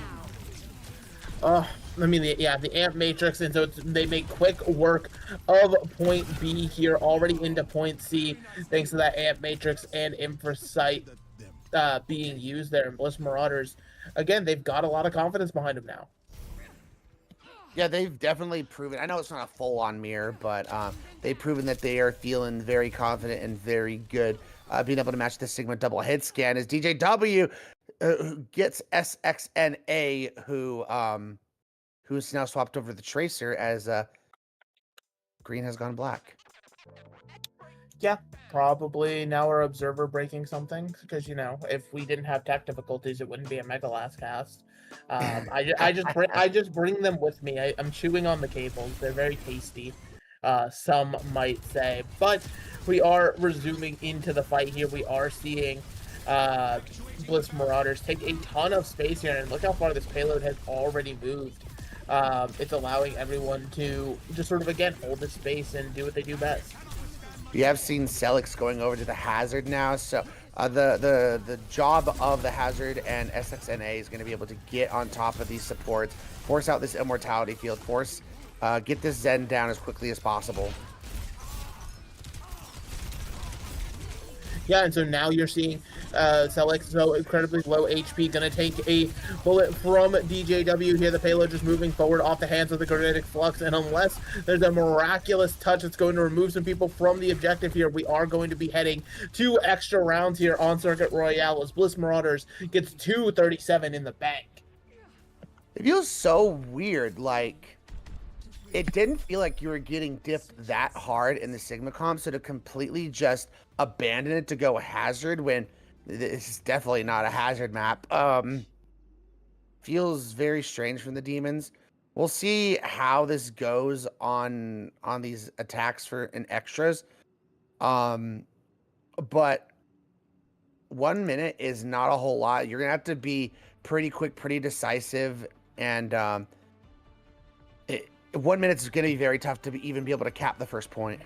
I mean, the amp matrix, and so they make quick work of point B here, already into point C, thanks to that amp matrix and infrasight being used there. And Bliss Marauders, again, they've got a lot of confidence behind them now. Yeah, they've definitely proven. I know it's not a full-on mirror, but they've proven that they are feeling very confident and very good, being able to match the Sigma double head scan as DJW gets SXNA, who's now swapped over the Tracer as green has gone black. Yeah, probably now our observer breaking something, because if we didn't have tech difficulties, it wouldn't be a Mega Last Cast. I just bring them with me. I'm chewing on the cables. They're very tasty, some might say. But we are resuming into the fight here. We are seeing Bliss Marauders take a ton of space here, and look how far this payload has already moved. It's allowing everyone to just sort of, again, hold the space and do what they do best. We have seen Celex going over to the Hazard now, so the job of the Hazard and SXNA is going to be able to get on top of these supports, force out this immortality field, get this Zen down as quickly as possible. Yeah, and so now you're seeing Celex so incredibly low HP, gonna take a bullet from DJW here. The payload just moving forward off the hands of the Kinetic Flux, and unless there's a miraculous touch that's going to remove some people from the objective here, we are going to be heading 2 extra rounds here on Circuit Royale as Bliss Marauders gets 237 in the bank. It feels so weird, like it didn't feel like you were getting dipped that hard in the Sigma comp, so to completely just abandon it to go Hazard when this is definitely not a Hazard map feels very strange from the Demons. We'll see how this goes on these attacks and extras, but 1 minute is not a whole lot. You're gonna have to be pretty quick, pretty decisive, and 1 minute is going to be very tough to even be able to cap the first point.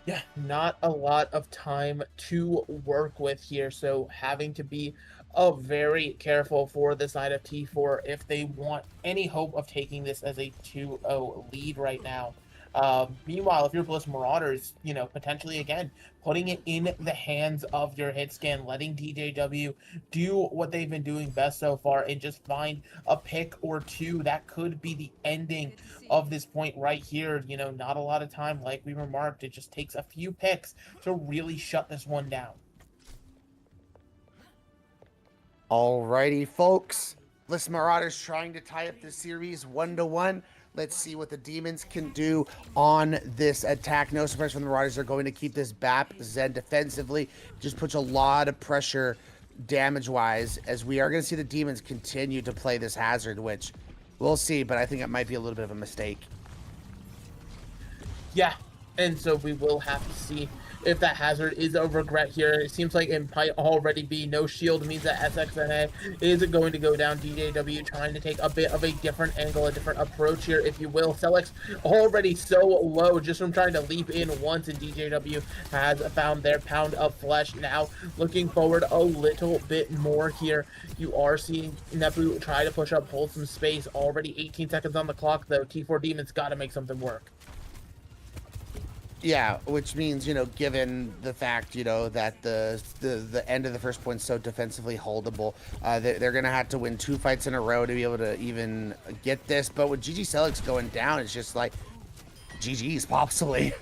Yeah, not a lot of time to work with here, so having to be very careful for the side of T4 if they want any hope of taking this as a 2-0 lead right now. Meanwhile, if you're Bliss Marauders, you know, potentially again putting it in the hands of your hit scan, letting DJW do what they've been doing best so far and just find a pick or two, that could be the ending of this point right here. You know, not a lot of time, like we remarked. It just takes a few picks to really shut this one down. Alrighty, folks. Bliss Marauders trying to tie up the series 1-1. Let's see what the Demons can do on this attack. No surprise from the Marauders. They're going to keep this BAP Zen defensively. Just puts a lot of pressure damage-wise, as we are going to see the Demons continue to play this Hazard, which we'll see, but I think it might be a little bit of a mistake. Yeah, and so we will have to see if that Hazard is a regret here. It seems like it might already be. No shield means that SXNA is going to go down. DJW trying to take a bit of a different angle, a different approach here, if you will. Celex already so low just from trying to leap in once, and DJW has found their pound of flesh. Now looking forward a little bit more here. You are seeing Nepu try to push up, hold some space. Already 18 seconds on the clock, though. T4 Demons got to make something work. Yeah, which means, you know, given the fact, you know, that the end of the first point's so defensively holdable, they're going to have to win 2 fights in a row to be able to even get this. But with GG Celex going down, it's just like GG's possibly.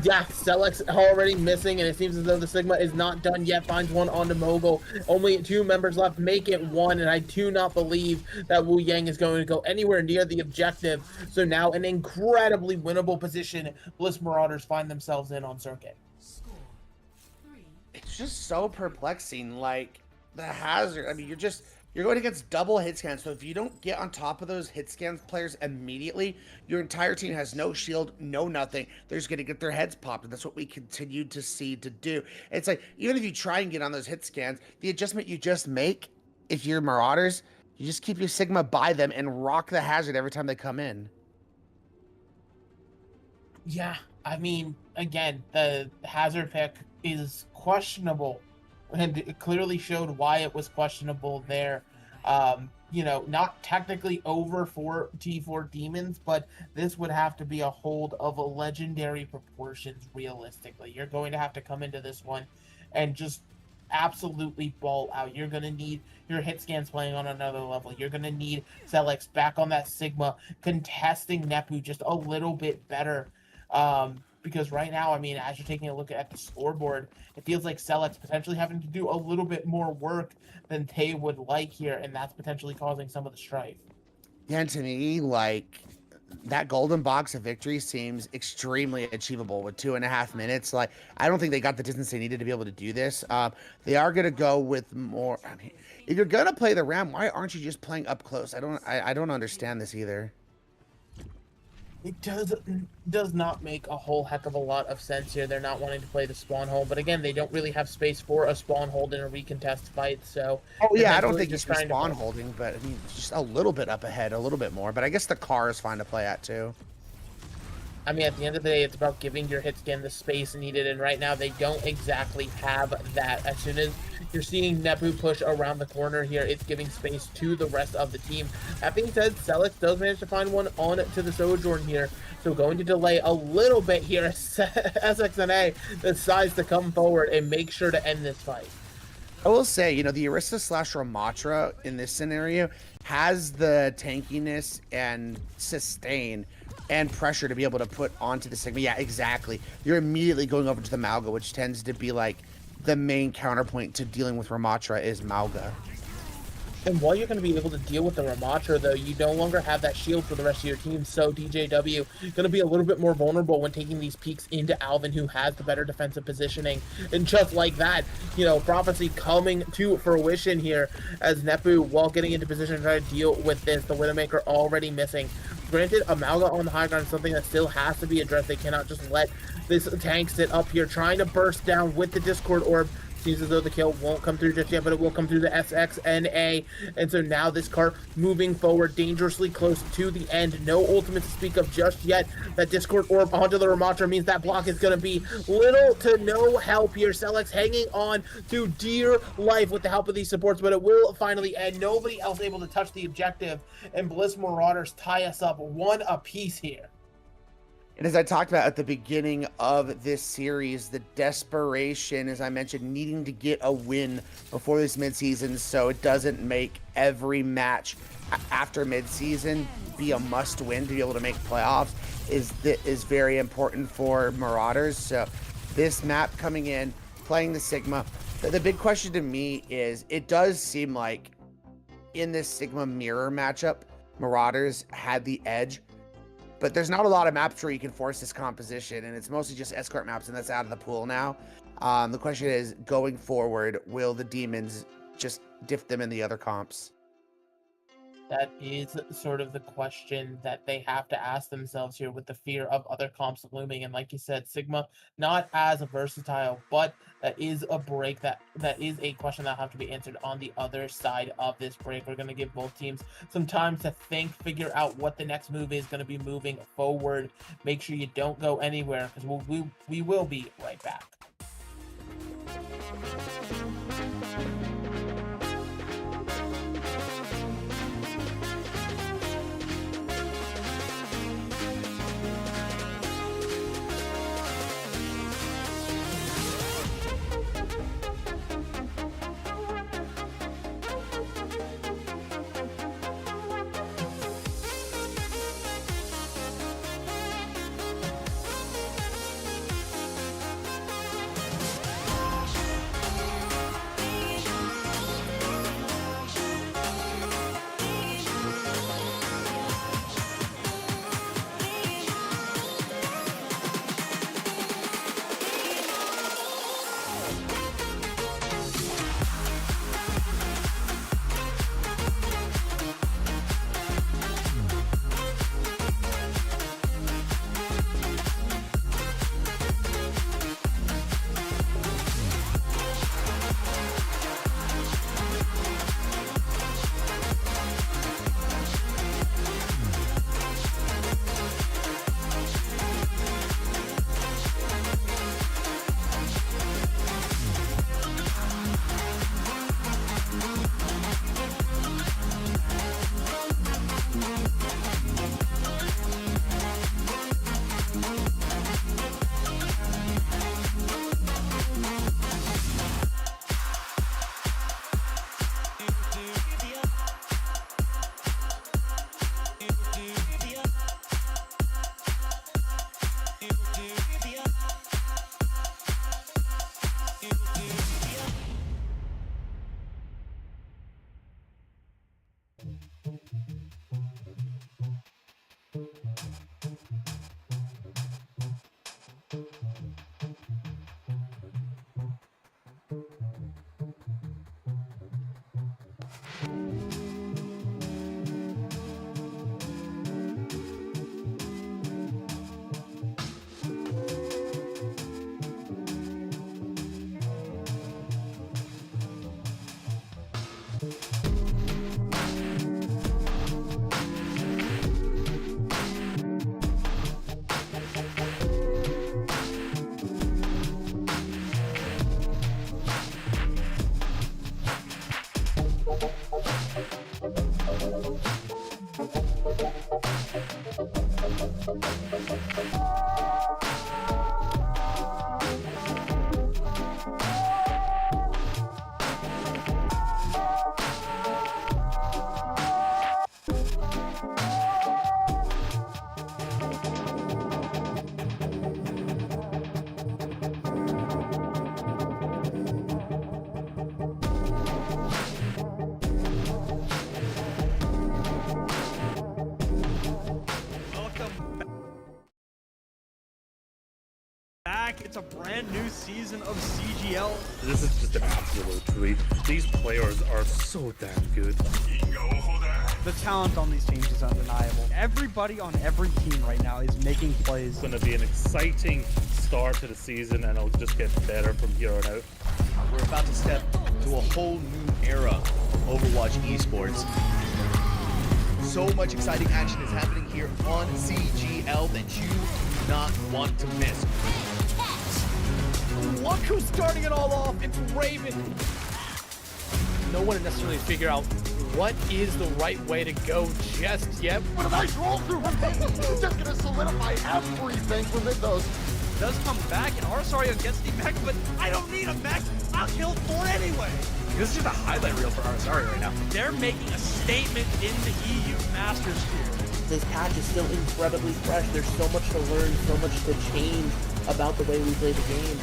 Yeah, Celex already missing, and it seems as though the Sigma is not done yet. Finds one onto Mogul. Only 2 members left. Make it 1, and I do not believe that Wu Yang is going to go anywhere near the objective. So now an incredibly winnable position Bliss Marauders find themselves in on circuit. It's just so perplexing. Like, the Hazard, I mean, you're going against double hit scans, so if you don't get on top of those hit scans players immediately, your entire team has no shield, no nothing. They're just going to get their heads popped, and that's what we continue to see to do. It's like, even if you try and get on those hit scans, the adjustment you just make, if you're Marauders, you just keep your Sigma by them and rock the Hazard every time they come in. Yeah, I mean, again, the Hazard pick is questionable, and it clearly showed why it was questionable there. You know, not technically over for T4 Demons, but this would have to be a hold of a legendary proportions realistically. You're going to have to come into this one and just absolutely ball out. You're going to need your hit scans playing on another level. You're going to need Celex back on that Sigma, contesting Nepu just a little bit better. Because right now, I mean, as you're taking a look at the scoreboard, it feels like Celex potentially having to do a little bit more work than they would like here, and that's potentially causing some of the strife. Yeah, and to me, like, that golden box of victory seems extremely achievable with 2.5 minutes. Like, I don't think they got the distance they needed to be able to do this. They are going to go with more. I mean, if you're going to play the Ram, why aren't you just playing up close? I don't understand this either. It does not make a whole heck of a lot of sense here. They're not wanting to play the spawn hold, but again, they don't really have space for a spawn hold in a recontest fight. So, oh yeah, I don't think it's spawn holding, but I mean, just a little bit up ahead, a little bit more. But I guess the car is fine to play at too. I mean, at the end of the day, it's about giving your hit scan the space needed, and right now they don't exactly have that. As soon as you're seeing Nepu push around the corner here, it's giving space to the rest of the team. That being said, Celex does manage to find one on to the Sojourn here, so going to delay a little bit here. SXNA decides to come forward and make sure to end this fight. I will say, you know, the Orisa / Ramatra in this scenario has the tankiness and sustain and pressure to be able to put onto the Sigma. Yeah, exactly. You're immediately going over to the Mauga, which tends to be like the main counterpoint to dealing with Ramatra is Mauga. And while you're going to be able to deal with the Ramatra, though, you no longer have that shield for the rest of your team, so DJW going to be a little bit more vulnerable when taking these peeks into Alvin, who has the better defensive positioning. And just like that, you know, Prophecy coming to fruition here as Nepu, while getting into position to try to deal with this, the Widowmaker already missing. Granted, Amalga on the high ground is something that still has to be addressed. They cannot just let this tank sit up here, trying to burst down with the Discord Orb. Seems as though the kill won't come through just yet, but it will come through the SXNA. And so now this car moving forward dangerously close to the end. No ultimate to speak of just yet. That Discord Orb onto the Ramatra means that block is going to be little to no help here. Celex hanging on to dear life with the help of these supports, but it will finally end. Nobody else able to touch the objective, and Bliss Marauders tie us up 1 apiece here. And as I talked about at the beginning of this series, the desperation, as I mentioned, needing to get a win before this midseason so it doesn't make every match after midseason be a must-win to be able to make playoffs is very important for Marauders. So this map coming in, playing the Sigma, the big question to me is, it does seem like in this Sigma mirror matchup, Marauders had the edge. But there's not a lot of maps where you can force this composition, and it's mostly just escort maps, and that's out of the pool now. The question is, going forward, will the Demons just diff them in the other comps? That is sort of the question that they have to ask themselves here, with the fear of other comps looming. And like you said, Sigma not as versatile, but that is a break that is a question that have to be answered on the other side of this break. We're going to give both teams some time to think, figure out what the next move is going to be moving forward. Make sure you don't go anywhere, because we will be right back. It's a brand new season of CGL. This is just an absolute treat. These players are so damn good. The talent on these teams is undeniable. Everybody on every team right now is making plays. It's going to be an exciting start to the season, and it'll just get better from here on out. We're about to step to a whole new era of Overwatch esports. So much exciting action is happening here on CGL that you do not want to miss. Look who's starting it all off. It's Raven. no one necessarily figure out what is the right way to go just yet. What a nice roll through from Peyton. It's just gonna solidify everything from Mythos. Does come back, and Arsario gets the mech, but I don't need a mech. I'll kill 4 anyway. This is just a highlight reel for Arsario right now. They're making a statement in the EU Masters here. This patch is still incredibly fresh. There's so much to learn, so much to change about the way we play the game.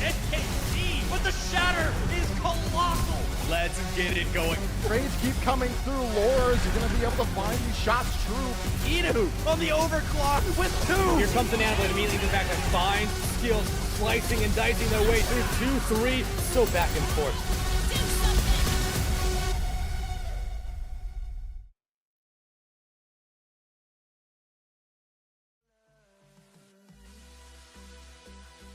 SKT, but the shatter is colossal. Let's get it going. Trades keep coming through. Lores, you're gonna be able to find these shots true. Idu on the overclock with 2. Here comes an Anvil and immediately goes back to fine skills, slicing and dicing their way through 2, 3, so back and forth.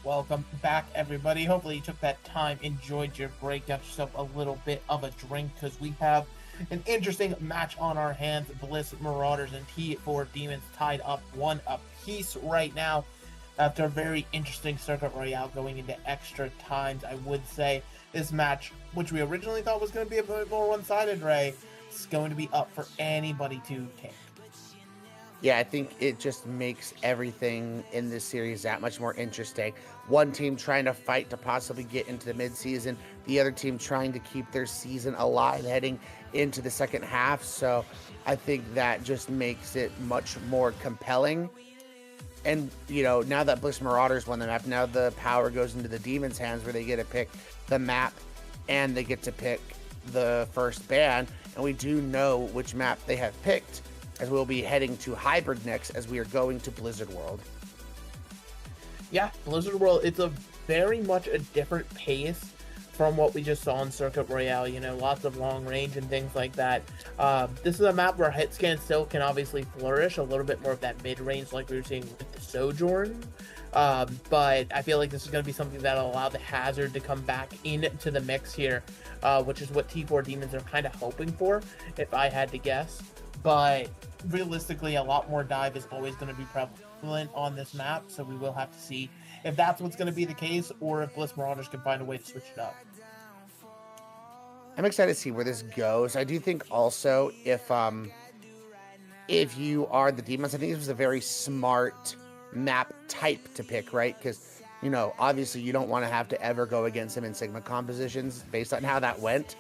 Welcome back, everybody. Hopefully you took that time, enjoyed your break, got yourself a little bit of a drink, because we have an interesting match on our hands. Bliss Marauders and T4 Demons tied up 1 apiece right now after a very interesting Circuit Royale going into extra times. I would say this match, which we originally thought was going to be a bit more one-sided, Ray, is going to be up for anybody to take. Yeah, I think it just makes everything in this series that much more interesting. One team trying to fight to possibly get into the midseason, the other team trying to keep their season alive heading into the second half. So I think that just makes it much more compelling. And, you know, now that Bliss Marauders won the map, now the power goes into the Demons' hands where they get to pick the map and they get to pick the first ban. And we do know which map they have picked, as we'll be heading to Hybrid next as we are going to Blizzard World. Yeah, Blizzard World, it's a very much a different pace from what we just saw in Circuit Royale, you know, lots of long range and things like that. This is a map where hit scan still can obviously flourish, a little bit more of that mid-range like we were seeing with the Sojourn. But I feel like this is going to be something that'll allow the Hazard to come back into the mix here, which is what T4 Demons are kind of hoping for, if I had to guess. But realistically, a lot more dive is always going to be prevalent on this map, so we will have to see if that's what's going to be the case, or if Bliss Marauders can find a way to switch it up. I'm excited to see where this goes. I do think also if you are the Demons, I think this was a very smart map type to pick, right? Because, you know, obviously you don't want to have to ever go against them in Sigma compositions based on how that went.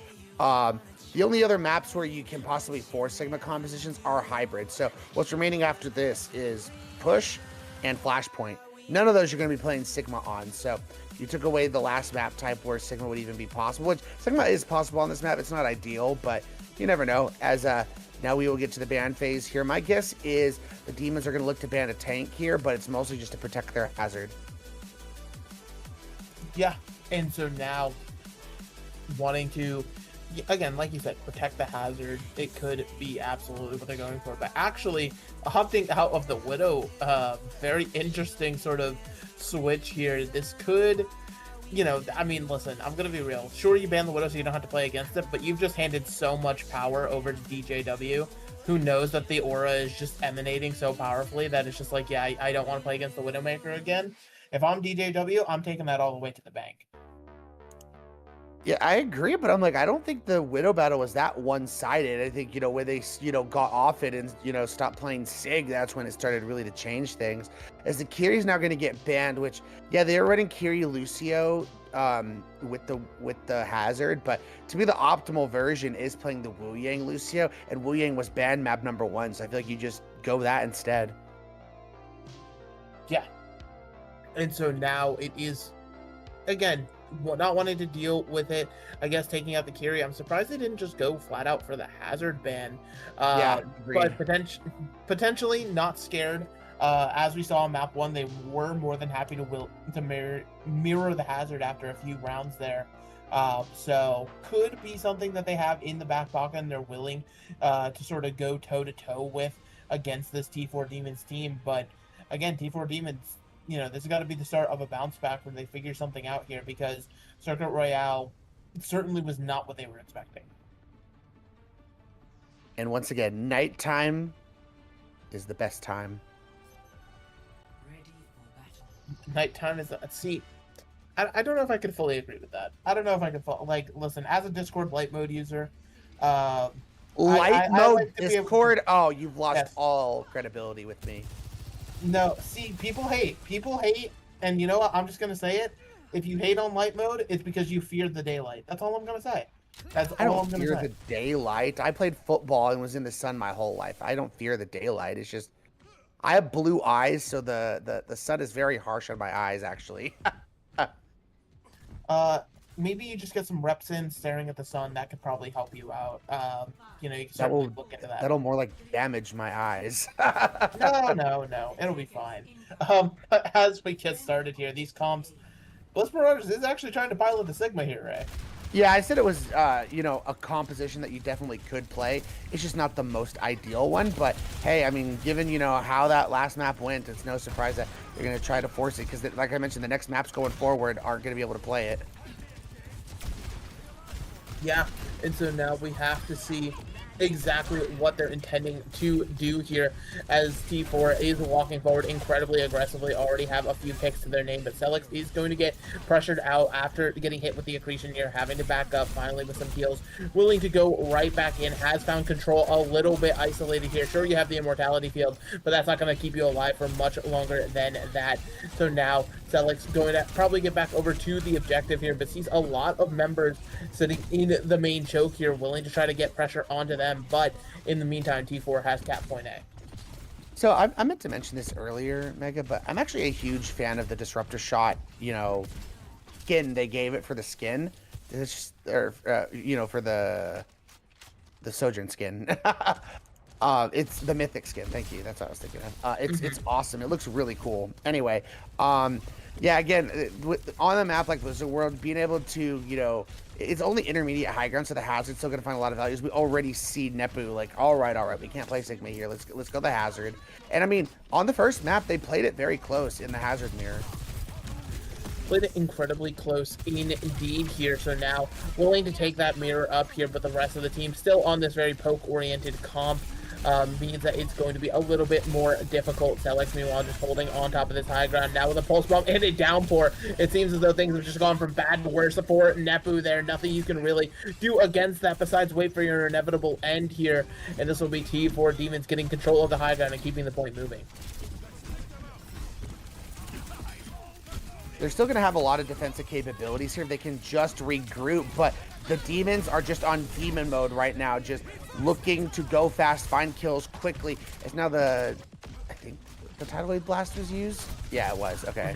The only other maps where you can possibly force Sigma compositions are hybrid. So what's remaining after this is Push and Flashpoint. None of those you're going to be playing Sigma on. So you took away the last map type where Sigma would even be possible, which Sigma is possible on this map. It's not ideal, but you never know. As now we will get to the ban phase here. My guess is the Demons are going to look to ban a tank here, but it's mostly just to protect their Hazard. Yeah, and so now wanting to, again, like you said, protect the Hazard, it could be absolutely what they're going for. But actually, opting out of the Widow, very interesting sort of switch here. This could, you know, I mean, listen, I'm going to be real. Sure, you ban the Widow so you don't have to play against it, but you've just handed so much power over to DJW, who knows that the aura is just emanating so powerfully that it's just like, yeah, I don't want to play against the Widowmaker again. If I'm DJW, I'm taking that all the way to the bank. Yeah, I agree, but I'm like, I don't think the Widow battle was that one-sided. I think, you know, when they, you know, got off it and, you know, stopped playing Sig, that's when it started really to change things. As the Kiri's now going to get banned, which, yeah, they were running Kiri Lucio with the Hazard, but to me, the optimal version is playing the Wu Yang Lucio, and Wu Yang was banned map number 1, so I feel like you just go that instead. Yeah. And so now it is, again, not wanting to deal with it, I guess taking out the Kiri. I'm surprised they didn't just go flat out for the Hazard ban. Yeah, but potentially not scared. As we saw in map 1, they were more than happy to mirror the Hazard after a few rounds there. So could be something that they have in the back pocket and they're willing to sort of go toe-to-toe with against this T4 Demons team. But again, T4 Demons, you know, this has got to be the start of a bounce back where they figure something out here, because Circuit Royale certainly was not what they were expecting. And once again, nighttime is the best time. Nighttime is, see, I don't know if I could fully agree with that. I don't know if I could like listen as a Discord light mode user. Light mode like to be able Discord. Oh, you've lost Yes. all credibility with me. No, see, people hate, and you know what? I'm just gonna say it. If you hate on light mode, it's because you fear the daylight. That's all I'm gonna say. That's I all don't I'm fear gonna say. the daylight. I played football and was in the sun my whole life. I don't fear the daylight. It's just I have blue eyes, so the sun is very harsh on my eyes. Actually, Maybe you just get some reps in staring at the sun. That could probably help you out. You know, you can that certainly will look into that. that'll more like damage my eyes. No, it'll be fine. But as we get started here, these comps, Bliss Marauders is actually trying to pilot the Sigma here, Ray. Yeah, I said it was, you know, a composition that you definitely could play. It's just not the most ideal one. But hey, I mean, given, you know, how that last map went, it's no surprise that they're going to try to force it. Because, like I mentioned, the next maps going forward aren't going to be able to play it. Yeah, and so now we have to see exactly what they're intending to do here as T4 is walking forward incredibly aggressively, already have a few picks to their name, but Celix is going to get pressured out after getting hit with the accretion here, having to back up finally with some heals, willing to go right back in, has found control a little bit isolated here. Sure, you have the immortality field, but that's not going to keep you alive for much longer than that. So now Celix going to probably get back over to the objective here, but sees a lot of members sitting in the main choke here, willing to try to get pressure onto them. But in the meantime, T4 has cap point A. So I meant to mention this earlier, Mega, but I'm actually a huge fan of the Disruptor Shot, you know, skin they gave it for the skin. It's just, or, you know, for the Sojourn skin. It's the Mythic skin. Thank you. That's what I was thinking of. It's awesome. It looks really cool. Anyway, yeah, again, on a map like Blizzard World, being able to, you know, it's only intermediate high ground, so the Hazard's still going to find a lot of values. We already see Nepu like, all right, we can't play Sigma here. Let's go the Hazard. And I mean, on the first map, they played it very close in the Hazard mirror. Played it incredibly close indeed here, so now willing to take that mirror up here, but the rest of the team still on this very poke-oriented comp. Means that it's going to be a little bit more difficult. Celix, meanwhile, just holding on top of this high ground now with a pulse bomb and a downpour. It seems as though things have just gone from bad to worse for Nepu there. Nothing you can really do against that besides wait for your inevitable end here. And this will be T4 Demons getting control of the high ground and keeping the point moving. They're still going to have a lot of defensive capabilities here. They can just regroup, but the Demons are just on demon mode right now, just looking to go fast, find kills quickly. It's now I think the Tidal Wave Blast was used? Yeah, it was. Okay.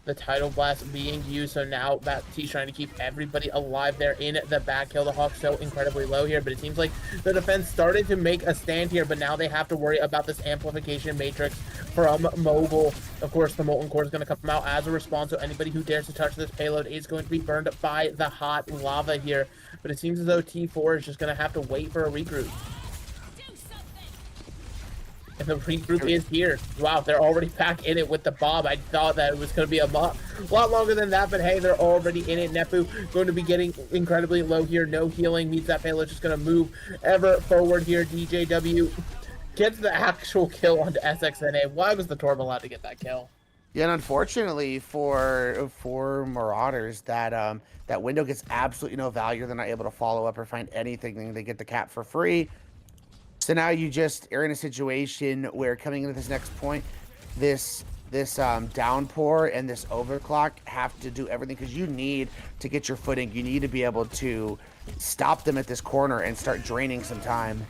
The Tidal Blast being used, so now Baptiste's trying to keep everybody alive there in the back. Kill the Hawk so incredibly low here, but it seems like the defense started to make a stand here, but now they have to worry about this amplification matrix from Mobile. Of course, the Molten Core is going to come out as a response, so anybody who dares to touch this payload is going to be burned up by the hot lava here, but it seems as though T4 is just going to have to wait for a regroup. And the regroup is here. Wow, they're already back in it with the bomb. I thought that it was going to be a lot longer than that, but hey, they're already in it. Nepu going to be getting incredibly low here. No healing means that payload just going to move ever forward here. DJW gets the actual kill onto SXNA. Why was the Torb allowed to get that kill? Yeah, and unfortunately for Marauders, that that window gets absolutely no value. They're not able to follow up or find anything. They get the cap for free. So now you just are in a situation where coming into this next point, this downpour and this overclock have to do everything because you need to get your footing. You need to be able to stop them at this corner and start draining some time.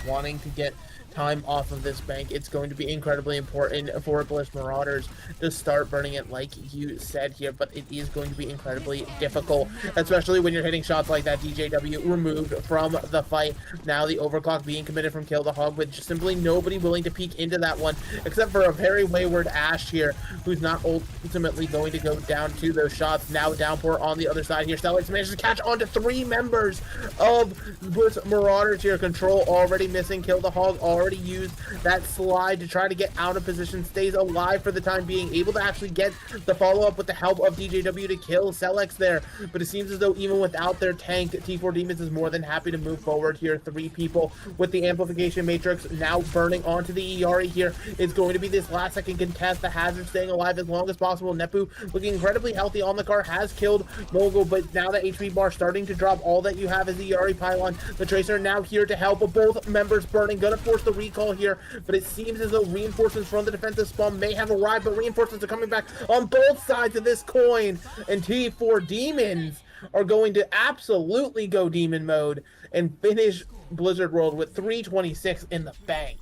Wanting to get time off of this bank, it's going to be incredibly important for Bliss Marauders to start burning it like you said here, but it is going to be incredibly difficult, especially when you're hitting shots like that. DJW removed from the fight. Now the overclock being committed from Kill the Hog, with just simply nobody willing to peek into that one except for a very wayward Ash here, who's not ultimately going to go down to those shots. Now downpour on the other side here. Celix manages to catch onto 3 members of Bliss Marauders here. Control already missing. Kill the Hog already already used that slide to try to get out of position, stays alive for the time being, able to actually get the follow-up with the help of DJW to kill Celex there. But it seems as though even without their tank, T4 Demons is more than happy to move forward here. 3 people with the amplification matrix now burning onto the Iari here. It's going to be this last second contest. The Hazard staying alive as long as possible. Nepu looking incredibly healthy on the car, has killed Mogul, but now the HP bar starting to drop. All that you have is the Iari pylon. The Tracer now here to help. Both members burning, gonna force the recall here, but it seems as though reinforcements from the defensive spawn may have arrived, but reinforcements are coming back on both sides of this coin, and T4 Demons are going to absolutely go demon mode and finish Blizzard World with 326 in the bank.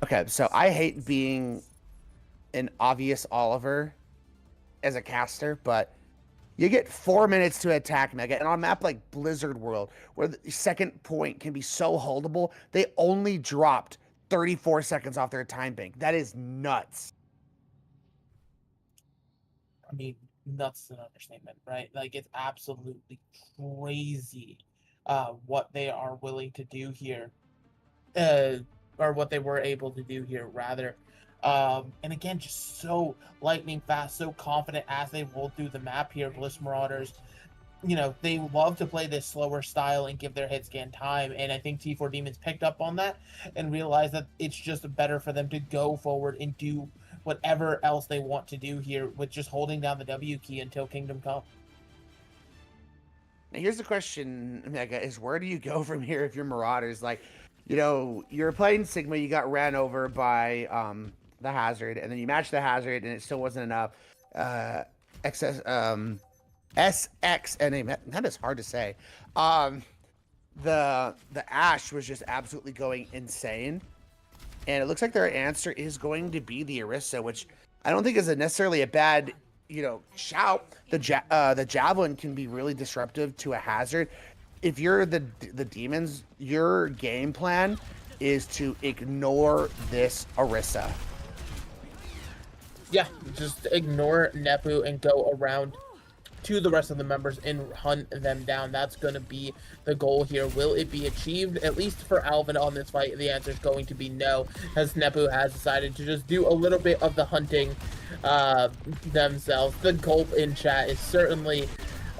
Okay, so I hate being an obvious Oliver as a caster, but you get 4 minutes to attack Mega, and on a map like Blizzard World, where the second point can be so holdable, they only dropped 34 seconds off their time bank. That is nuts. I mean, nuts is an understatement, right? Like, it's absolutely crazy what they are willing to do here, or what they were able to do here, rather. And again, just so lightning fast, so confident as they roll through the map here. Bliss Marauders, you know, they love to play this slower style and give their hit scan time, and I think T4 Demons picked up on that and realized that it's just better for them to go forward and do whatever else they want to do here with just holding down the W key until Kingdom Come. Now, here's the question, Mega, is where do you go from here if you're Marauders? Like, you know, you're playing Sigma, you got ran over by the Hazard, and then you matched the Hazard, and it still wasn't enough. SXNA, that is hard to say. The Ash was just absolutely going insane, and it looks like their answer is going to be the Orisa, which I don't think is necessarily a bad, you know, shout. The Javelin can be really disruptive to a Hazard. If you're the Demons, your game plan is to ignore this Orisa. Yeah, just ignore Nepu and go around to the rest of the members and hunt them down. That's going to be the goal here. Will it be achieved? At least for Alvin on this fight, the answer is going to be no, as Nepu has decided to just do a little bit of the hunting themselves. The gulp in chat is certainly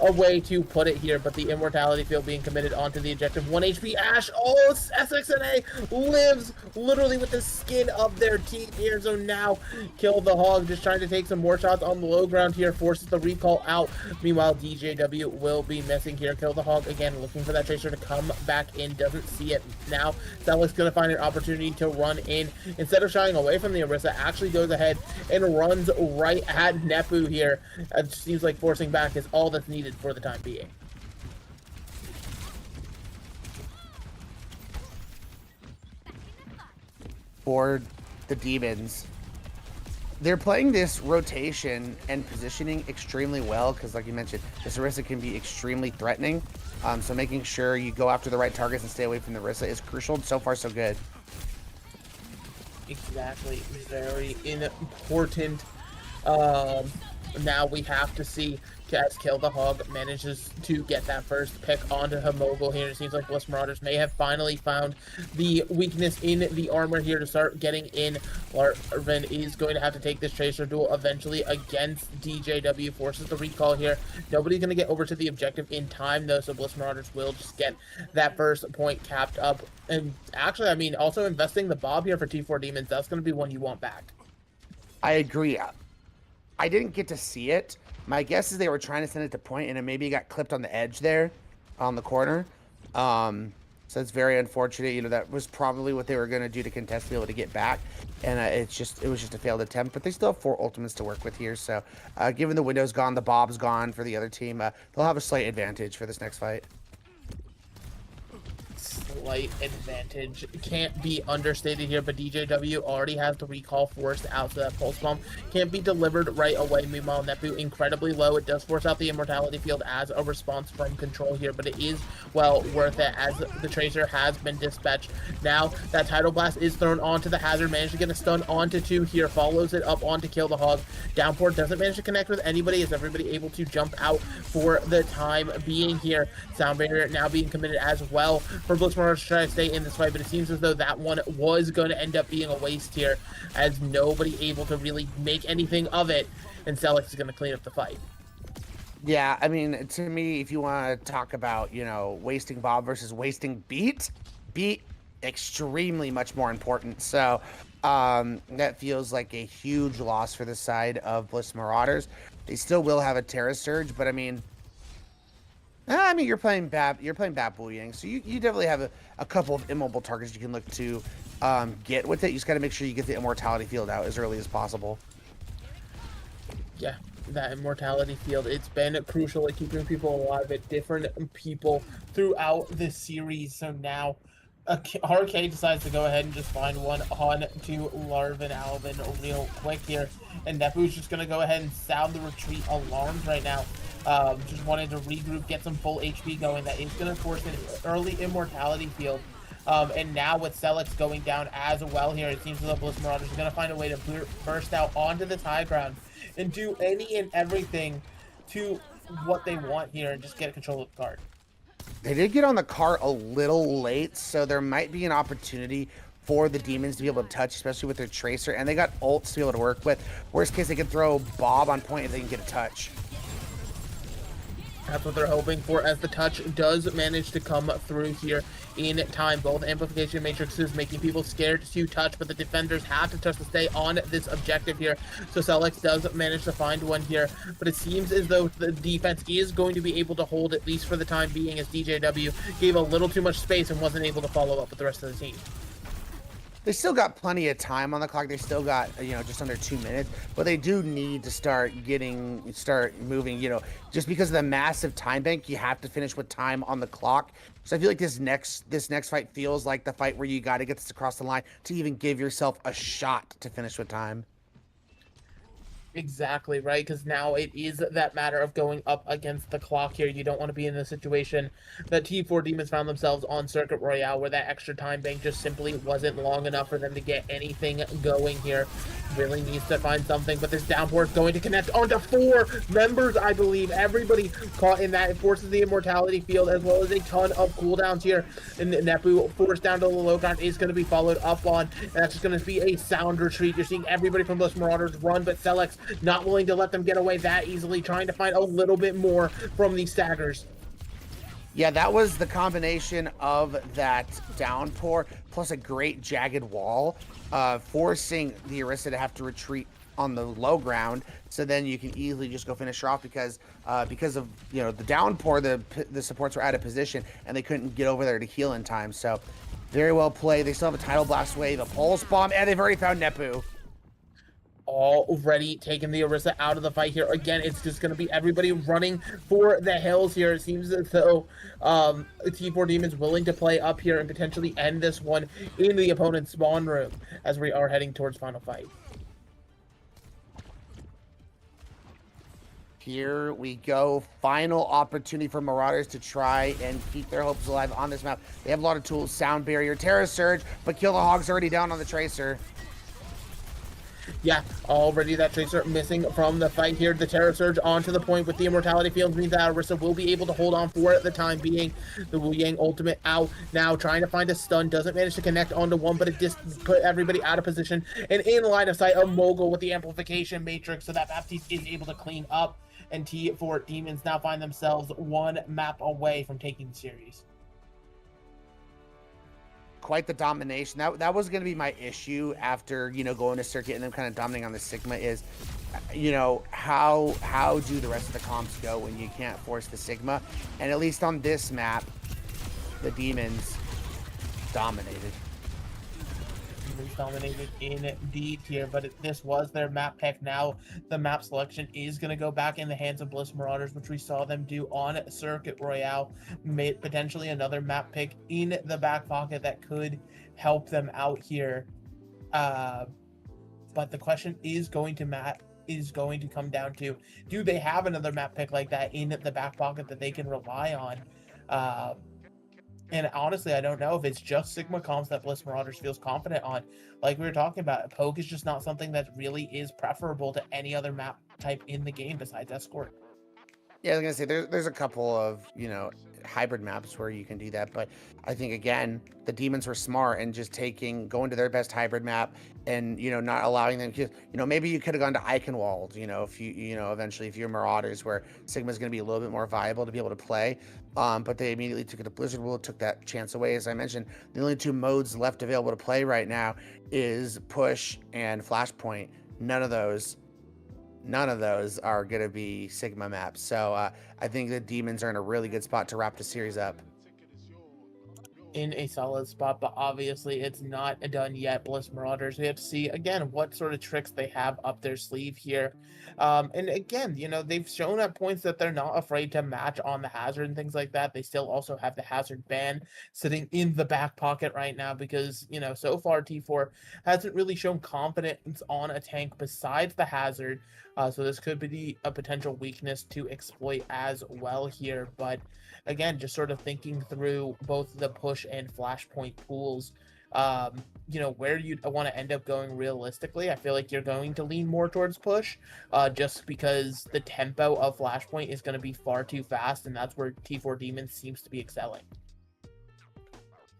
a way to put it here, but the immortality field being committed onto the objective. 1 HP Ash. Oh, SXNA lives literally with the skin of their teeth here. So now Kill the Hog just trying to take some more shots on the low ground here, forces the recall out. Meanwhile, DJW will be missing here. Kill the Hog again looking for that Tracer to come back in, doesn't see it now. Zealous gonna find an opportunity to run in. Instead of shying away from the Orisa, actually goes ahead and runs right at Nepu here. It seems like forcing back is all that's needed for the time being. For the Demons, they're playing this rotation and positioning extremely well because, like you mentioned, this Orisa can be extremely threatening. So making sure you go after the right targets and stay away from the Orisa is crucial. So far, so good. Exactly. Very important. Now we have to see as Kill the Hog manages to get that first pick onto Homogul here. It seems like Bliss Marauders may have finally found the weakness in the armor here to start getting in. Larvin is going to have to take this Tracer duel eventually against DJW, forces the recall here. Nobody's going to get over to the objective in time though, so Bliss Marauders will just get that first point capped up. And actually, I mean, also investing the Bob here for T4 Demons, that's going to be one you want back. I agree. I didn't get to see it. My guess is they were trying to send it to point, and it maybe got clipped on the edge there, on the corner. So it's very unfortunate. You know, that was probably what they were going to do to contest to be able to get back, and it was just a failed attempt. But they still have 4 ultimates to work with here. So, given the window's gone, the Bob's gone for the other team, they'll have a slight advantage for this next fight. Slight advantage can't be understated here, but DJW already has the recall forced out, so that pulse bomb can't be delivered right away. Meanwhile, Nepu incredibly low. It does force out the immortality field as a response from control here, but it is well worth it as the Tracer has been dispatched. Now that Tidal Blast is thrown onto the Hazard, managed to get a stun onto 2 here, follows it up onto Kill the Hog. Downpour doesn't manage to connect with anybody, is everybody able to jump out for the time being here. Sound Barrier now being committed as well for Bliss Marauders to try to stay in this fight, but it seems as though that one was going to end up being a waste here, as nobody able to really make anything of it, and Celix is going to clean up the fight. Yeah, I mean, to me, if you want to talk about, wasting Bob versus wasting Beat extremely much more important. So that feels like a huge loss for the side of Bliss Marauders. They still will have a Terra Surge, but I mean, you're playing Bap Wu Yang, so you definitely have a couple of immobile targets you can look to get with it. You just got to make sure you get the immortality field out as early as possible. Yeah, that immortality field, it's been crucial at keeping people alive at different people throughout this series. So now RK decides to go ahead and just find one on to Larvin Alvin real quick here, and Nepu's just going to go ahead and sound the retreat alarms right now. Just wanted to regroup, get some full HP going. That is going to force an early immortality field. And now with Celix going down as well here, it seems as though Bliss Marauders are going to find a way to burst out onto this high ground and do any and everything to what they want here and just get control of the card. They did get on the cart a little late, so there might be an opportunity for the Demons to be able to touch, especially with their Tracer, and they got ults to be able to work with. Worst case, they can throw Bob on point if they can get a touch. That's what they're hoping for, as the touch does manage to come through here in time. Both amplification matrices making people scared to touch, but the defenders have to touch to stay on this objective here. So Celix does manage to find one here, but it seems as though the defense is going to be able to hold, at least for the time being, as DJW gave a little too much space and wasn't able to follow up with the rest of the team. They still got plenty of time on the clock. They still got, just under 2 minutes, but they do need to start moving, just because of the massive time bank, you have to finish with time on the clock. So I feel like this next fight feels like the fight where you got to get this across the line to even give yourself a shot to finish with time. Exactly, right? Because now it is that matter of going up against the clock here. You don't want to be in the situation that T4 Demons found themselves on Circuit Royale, where that extra time bank just simply wasn't long enough for them to get anything going here. Really needs to find something, but this downpour is going to connect onto 4 members, I believe. Everybody caught in that. It forces the immortality field, as well as a ton of cooldowns here. And Nepu, forced down to the low ground, is going to be followed up on, and that's just going to be a sound retreat. You're seeing everybody from Bliss Marauders run, but Celix not willing to let them get away that easily, trying to find a little bit more from these staggers. Yeah, that was the combination of that downpour plus a great jagged wall, forcing the Orisa to have to retreat on the low ground. So then you can easily just go finish her off because of the downpour, the supports were out of position and they couldn't get over there to heal in time. So very well played. They still have a Tidal Blast wave, a Pulse Bomb, and they've already found Nepu. Already taking the Orisa out of the fight here. Again, it's just going to be everybody running for the hills here. It seems as though T4 Demons willing to play up here and potentially end this one in the opponent's spawn room as we are heading towards final fight. Here we go. Final opportunity for Marauders to try and keep their hopes alive on this map. They have a lot of tools. Sound Barrier, Terra Surge, but Kill the Hog's already down on the Tracer. Yeah, already that Tracer missing from the fight here. The Terra Surge onto the point with the Immortality Field means that Orisa will be able to hold on for it at the time being. The Wu Yang ultimate out now, trying to find a stun. Doesn't manage to connect onto one, but it just put everybody out of position. And in line of sight, a Mogul with the Amplification Matrix, so that Baptiste is able to clean up. And T4 Demons now find themselves one map away from taking the series. Quite the domination. That was going to be my issue after, going to Circuit and then kind of dominating on the Sigma is, how do the rest of the comps go when you can't force the Sigma? And at least on this map, the Demons dominated. Dominated indeed here, but this was their map pick. Now the map selection is going to go back in the hands of Bliss Marauders, which we saw them do on Circuit Royale. Made potentially another map pick in the back pocket that could help them out here. But the question is going to come down to, do they have another map pick like that in the back pocket that they can rely on? And honestly, I don't know if it's just Sigma comps that Bliss Marauders feels confident on. Like we were talking about, Poke is just not something that really is preferable to any other map type in the game besides Escort. Yeah, I was going to say, there's a couple of, hybrid maps where you can do that. But I think again, the demons were smart and just going to their best hybrid map and not allowing them to. Maybe you could have gone to Eichenwald. If eventually if you're Marauders, where Sigma's going to be a little bit more viable to be able to play. But they immediately took it to Blizzard World, took that chance away. As I mentioned, the only two modes left available to play right now is push and Flashpoint. None of those are going to be Sigma maps. So I think the demons are in a really good spot to wrap the series up. In a solid spot, but obviously it's not done yet. Bliss Marauders, we have to see again what sort of tricks they have up their sleeve here. And again, they've shown at points that they're not afraid to match on the hazard and things like that. They still also have the hazard ban sitting in the back pocket right now because so far T4 hasn't really shown confidence on a tank besides the hazard. So this could be a potential weakness to exploit as well here. But again, just sort of thinking through both the push and flashpoint pools, where you'd want to end up going realistically. I feel like you're going to lean more towards push, just because the tempo of flashpoint is going to be far too fast, and that's where T4 Demons seems to be excelling.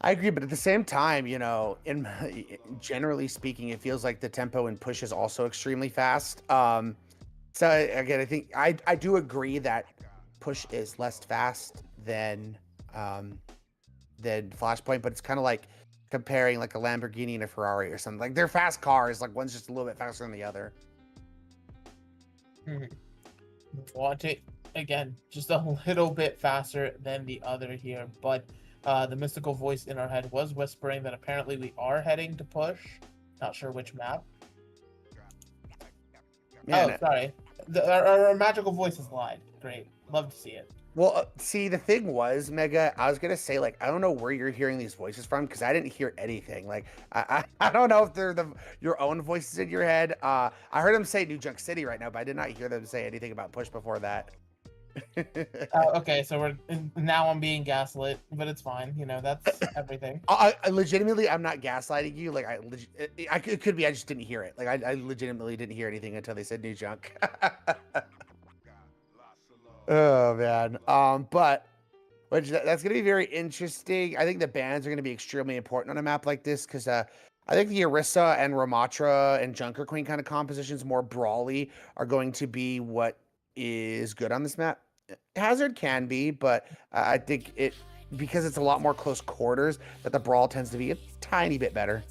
I agree, but at the same time, generally speaking, it feels like the tempo and push is also extremely fast. So again, I think I do agree that push is less fast than Flashpoint, but it's kind of like comparing like a Lamborghini and a Ferrari or something. Like they're fast cars, like one's just a little bit faster than the other. Want it again, just a little bit faster than the other here, but the mystical voice in our head was whispering that apparently we are heading to push. Not sure which map. Man, sorry. Our magical voice has lied. Great. Love to see it. Well, see, the thing was, Mega, I was going to say, like, I don't know where you're hearing these voices from because I didn't hear anything. Like, I don't know if they're your own voices in your head. I heard them say New Junk City right now, but I did not hear them say anything about push before that. Okay, so now I'm being gaslit, but it's fine. That's everything. I legitimately, I'm not gaslighting you. Like, it could be I just didn't hear it. Like, I legitimately didn't hear anything until they said New Junk. Oh man. But that's gonna be very interesting. I think the bans are gonna be extremely important on a map like this because I think the Orisa and Ramatra and Junker Queen kind of compositions, more brawly, are going to be what is good on this map. Hazard can be, but I think because it's a lot more close quarters, that the brawl tends to be a tiny bit better.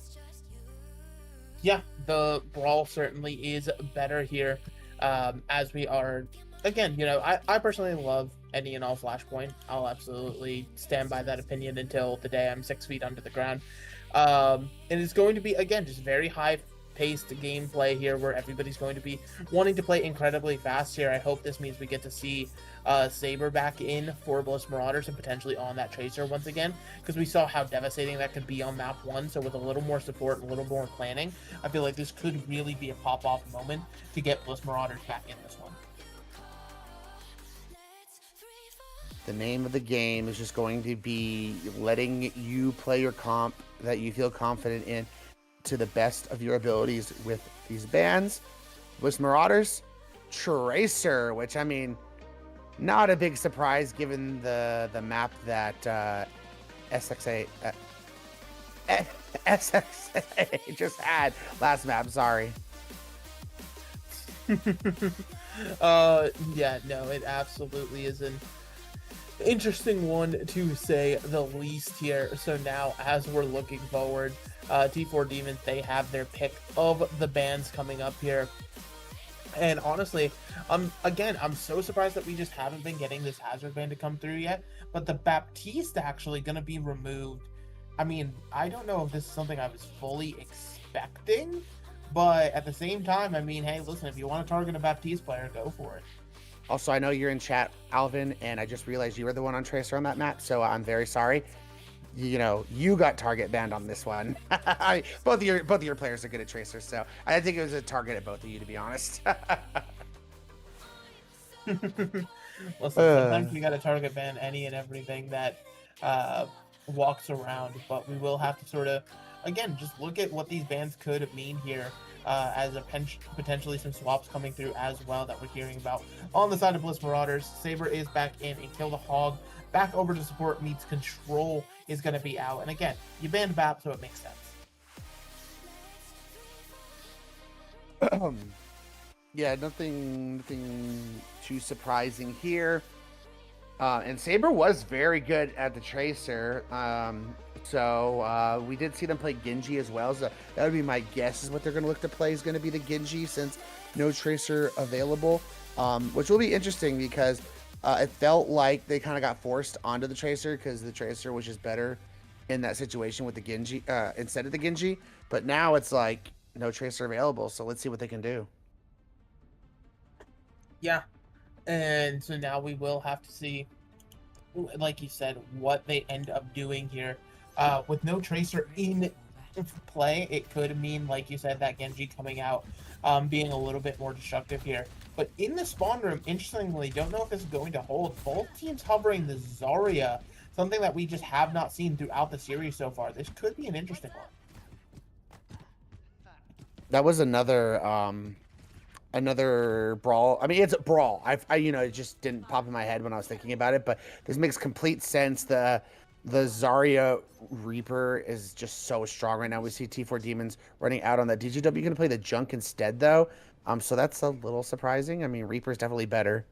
Yeah, the brawl certainly is better here, as we are. Again, I personally love any and all Flashpoint. I'll absolutely stand by that opinion until the day I'm 6 feet under the ground. And it's going to be, again, just very high-paced gameplay here where everybody's going to be wanting to play incredibly fast here. I hope this means we get to see Saber back in for Bliss Marauders and potentially on that Tracer once again, because we saw how devastating that could be on map 1. So with a little more support and a little more planning, I feel like this could really be a pop-off moment to get Bliss Marauders back in this one. The name of the game is just going to be letting you play your comp that you feel confident in to the best of your abilities with these bans. Bliss Marauders, Tracer, which I mean, not a big surprise given the map that SXA just had last map. Sorry. Yeah, no, it absolutely is an interesting one to say the least here. So now, as we're looking forward, T4 Demons, they have their pick of the bans coming up here. And honestly, I'm so surprised that we just haven't been getting this hazard ban to come through yet. But the Baptiste actually going to be removed. I mean, I don't know if this is something I was fully expecting, but at the same time, I mean, hey, listen, if you want to target a Baptiste player, go for it. Also, I know you're in chat, Alvin, and I just realized you were the one on Tracer on that map, so I'm very sorry. You got target banned on this one. both of your players are good at Tracer, so I think it was a target at both of you, to be honest. Listen, sometimes you got to target ban any and everything that walks around, but we will have to sort of again, just look at what these bans could mean here. As potentially some swaps coming through as well that we're hearing about. On the side of Bliss Marauders, Saber is back in and Kill the Hog. Back over to support meets Control is going to be out. And again, you banned BAP, so it makes sense. Yeah, nothing too surprising here. And Saber was very good at the Tracer. So we did see them play Genji as well. So that would be my guess is what they're going to look to play is going to be the Genji since no Tracer available, which will be interesting because it felt like they kind of got forced onto the Tracer because the Tracer was just better in that situation with the Genji instead of the Genji. But now it's like no Tracer available. So let's see what they can do. Yeah. And so now we will have to see, like you said, what they end up doing here. With no Tracer in play, it could mean, like you said, that Genji coming out being a little bit more destructive here. But in the spawn room, interestingly, don't know if this is going to hold. Both teams hovering the Zarya, something that we just have not seen throughout the series so far. This could be an interesting one. That was another brawl. I mean, it's a brawl. I you know, it just didn't pop in my head when I was thinking about it, but this makes complete sense. The Zarya Reaper is just so strong right now. We see T4 Demons running out on that. DGW going to play the Junk instead, though. So that's a little surprising. I mean, Reaper's definitely better.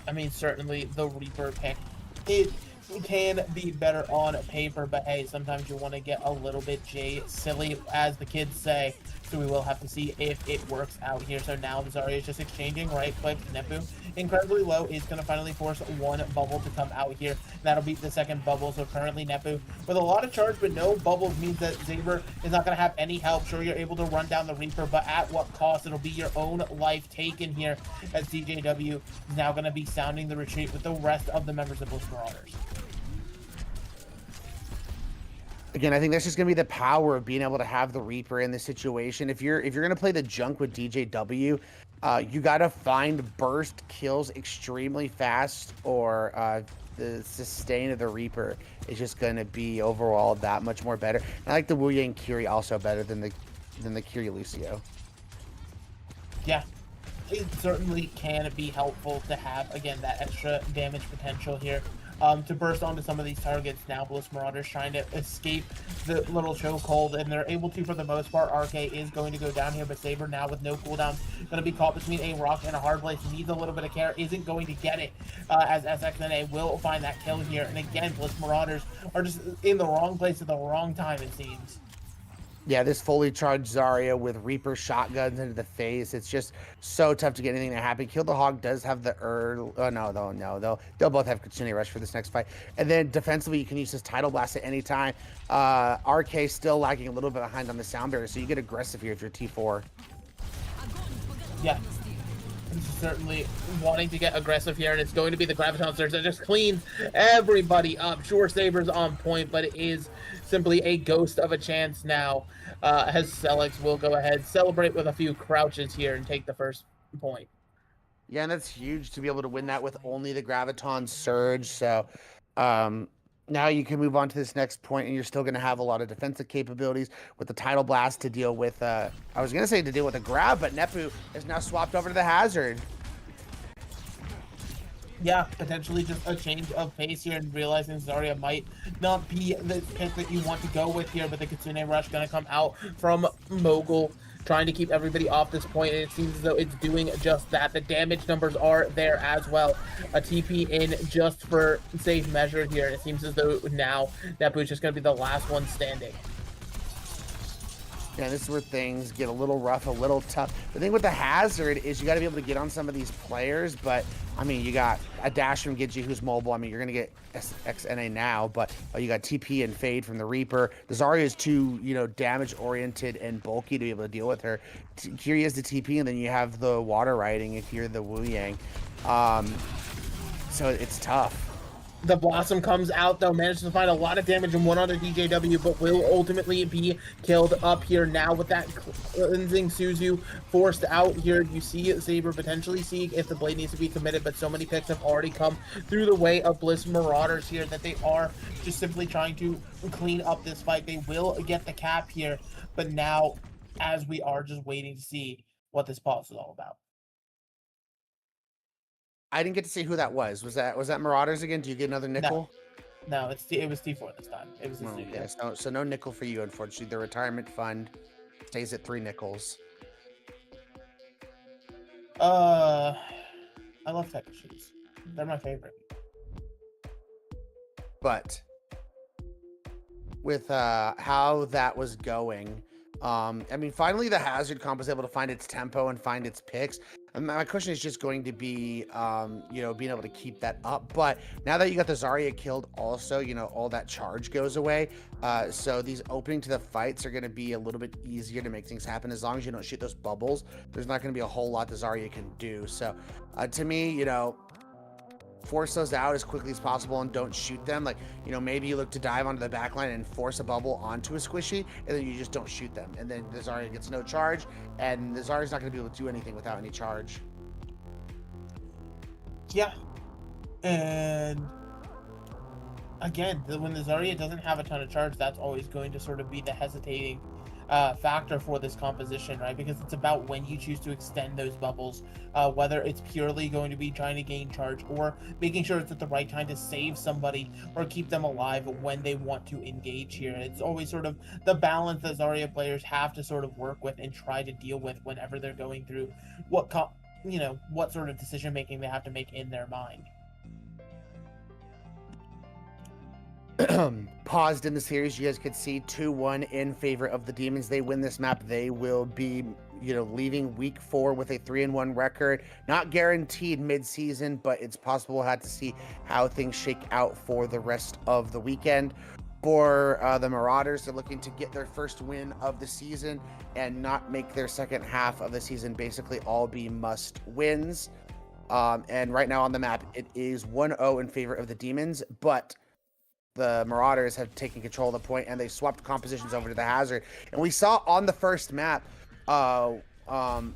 I mean, certainly the Reaper pick, it can be better on paper, but hey, sometimes you want to get a little bit silly, as the kids say. So we will have to see if it works out here. So now the Zarya is just exchanging right click. Nepu, incredibly low, is going to finally force one bubble to come out here. That'll be the second bubble. So currently Nepu with a lot of charge, but no bubbles means that Saber is not going to have any help. Sure, you're able to run down the Reaper, but at what cost? It'll be your own life taken here, as CJW is now going to be sounding the retreat with the rest of the members of Bliss Marauders. Again, I think that's just gonna be the power of being able to have the Reaper in this situation. If you're gonna play the Junk with DJW, you gotta find burst kills extremely fast, or the sustain of the Reaper is just gonna be overall that much more better. And I like the Wu Yang Kiri also better than the Kiri Lucio. Yeah, it certainly can be helpful to have, again, that extra damage potential here. To burst onto some of these targets. Now Bliss Marauders trying to escape the little chokehold, and they're able to for the most part. RK is going to go down here, but Saber now with no cooldown, going to be caught between a rock and a hard place. Needs a little bit of care, isn't going to get it, as SXNA will find that kill here. And again, Bliss Marauders are just in the wrong place at the wrong time, it seems. Yeah, this fully charged Zarya with Reaper shotguns into the face. It's just so tough to get anything to happen. Kill the Hog does have the they'll both have Kitsune Rush for this next fight. And then defensively, you can use this Tidal Blast at any time. RK still lagging a little bit behind on the sound barrier, so you get aggressive here if you're T4. Yeah. Certainly wanting to get aggressive here, and it's going to be the Graviton Surge that just cleans everybody up. Sure, Saber's on point, but it is simply a ghost of a chance now, as Celex will go ahead, celebrate with a few crouches here, and take the first point. Yeah, and that's huge to be able to win that with only the Graviton Surge. So now you can move on to this next point, and you're still going to have a lot of defensive capabilities with the Tidal Blast to deal with, I was going to say to deal with the grab, but Nepu is now swapped over to the Hazard. Yeah, potentially just a change of pace here, and realizing Zarya might not be the pick that you want to go with here, but the Kitsune Rush going to come out from Mogul, trying to keep everybody off this point, and it seems as though it's doing just that. The damage numbers are there as well. A TP in just for safe measure here, and it seems as though now Nepu is just going to be the last one standing. Yeah, this is where things get a little rough, a little tough. The thing with the Hazard is you got to be able to get on some of these players, but I mean, you got a dash from Genji who's mobile. I mean, you're going to get XNA now, but you got TP and Fade from the Reaper. The Zarya is too, damage-oriented and bulky to be able to deal with her. Kiri is the TP, and then you have the water riding if you're the Wu Yang. So it's tough. The Blossom comes out, though, manages to find a lot of damage and one on the DJW, but will ultimately be killed up here now with that cleansing Suzu forced out here. You see Saber potentially see if the blade needs to be committed, but so many picks have already come through the way of Bliss Marauders here that they are just simply trying to clean up this fight. They will get the cap here, but now, as we are just waiting to see what this pause is all about. I didn't get to see who that was. Was that Marauders again? Do you get another nickel? No, it was T4 this time. It was the Oh, studio. okay, so no nickel for you, unfortunately. The retirement fund stays at 3 nickels. I love tech shoes. They're my favorite. But with how that was going, I mean, finally the Hazard comp was able to find its tempo and find its picks. And my question is just going to be, you know, being able to keep that up. But now that you got the Zarya killed also, you know, all that charge goes away. So these opening to the fights are going to be a little bit easier to make things happen. As long as you don't shoot those bubbles, there's not going to be a whole lot the Zarya can do. So to me, you know, force those out as quickly as possible and don't shoot them. Like, you know, maybe you look to dive onto the back line and force a bubble onto a squishy, and then you just don't shoot them. And then the Zarya gets no charge, and the Zarya's not going to be able to do anything without any charge. Yeah. And again, when the Zarya doesn't have a ton of charge, that's always going to sort of be the hesitating factor for this composition, right? Because it's about when you choose to extend those bubbles, whether it's purely going to be trying to gain charge or making sure it's at the right time to save somebody or keep them alive when they want to engage here. It's always sort of the balance that Zarya players have to sort of work with and try to deal with whenever they're going through what sort of decision making they have to make in their mind. Paused in the series, you guys could see 2-1 in favor of the Demons. They win this map, they will be, you know, leaving week 4 with a 3-1 record. Not guaranteed mid-season, but it's possible. We'll have to see how things shake out for the rest of the weekend. For the Marauders, they're looking to get their first win of the season and not make their second half of the season basically all be must wins. And right now on the map, it is 1-0 in favor of the Demons, but the Marauders have taken control of the point and they swapped compositions over to the Hazard. And we saw on the first map,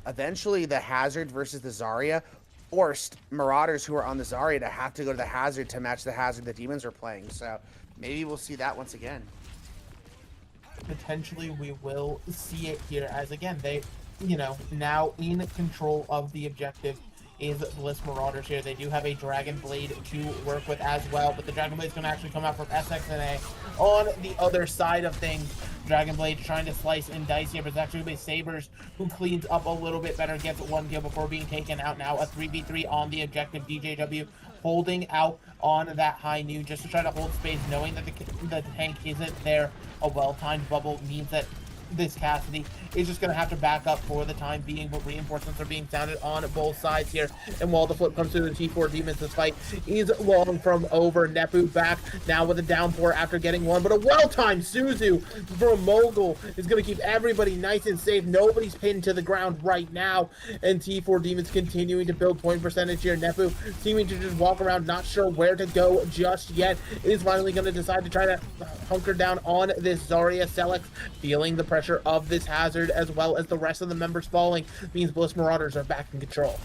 eventually the Hazard versus the Zarya forced Marauders who are on the Zarya to have to go to the Hazard to match the Hazard the Demons are playing. So maybe we'll see that once again. Potentially we will see it here as, again, they, you know, now in control of the objective is Bliss Marauders here. They do have a Dragon Blade to work with as well, but the Dragon Blade is going to actually come out from SXNA. On the other side of things, Dragon Blade trying to slice and dice here, but it's actually by Sabers who cleans up a little bit better, gets 1 kill before being taken out. Now a 3v3 on the objective. DJW holding out on that high noon just to try to hold space, knowing that the tank isn't there. A well-timed bubble means that this Cassidy is just going to have to back up for the time being, but reinforcements are being sounded on both sides here. And while the flip comes through the T4 Demons, this fight is long from over. Nepu back now with a downpour after getting one, but a well-timed Suzu from Mogul is going to keep everybody nice and safe. Nobody's pinned to the ground right now, and T4 Demons continuing to build point percentage here. Nepu seeming to just walk around, not sure where to go just yet, is finally going to decide to try to hunker down on this Zarya. Selex feeling the pressure of this Hazard as well as the rest of the members falling means Bliss Marauders are back in control.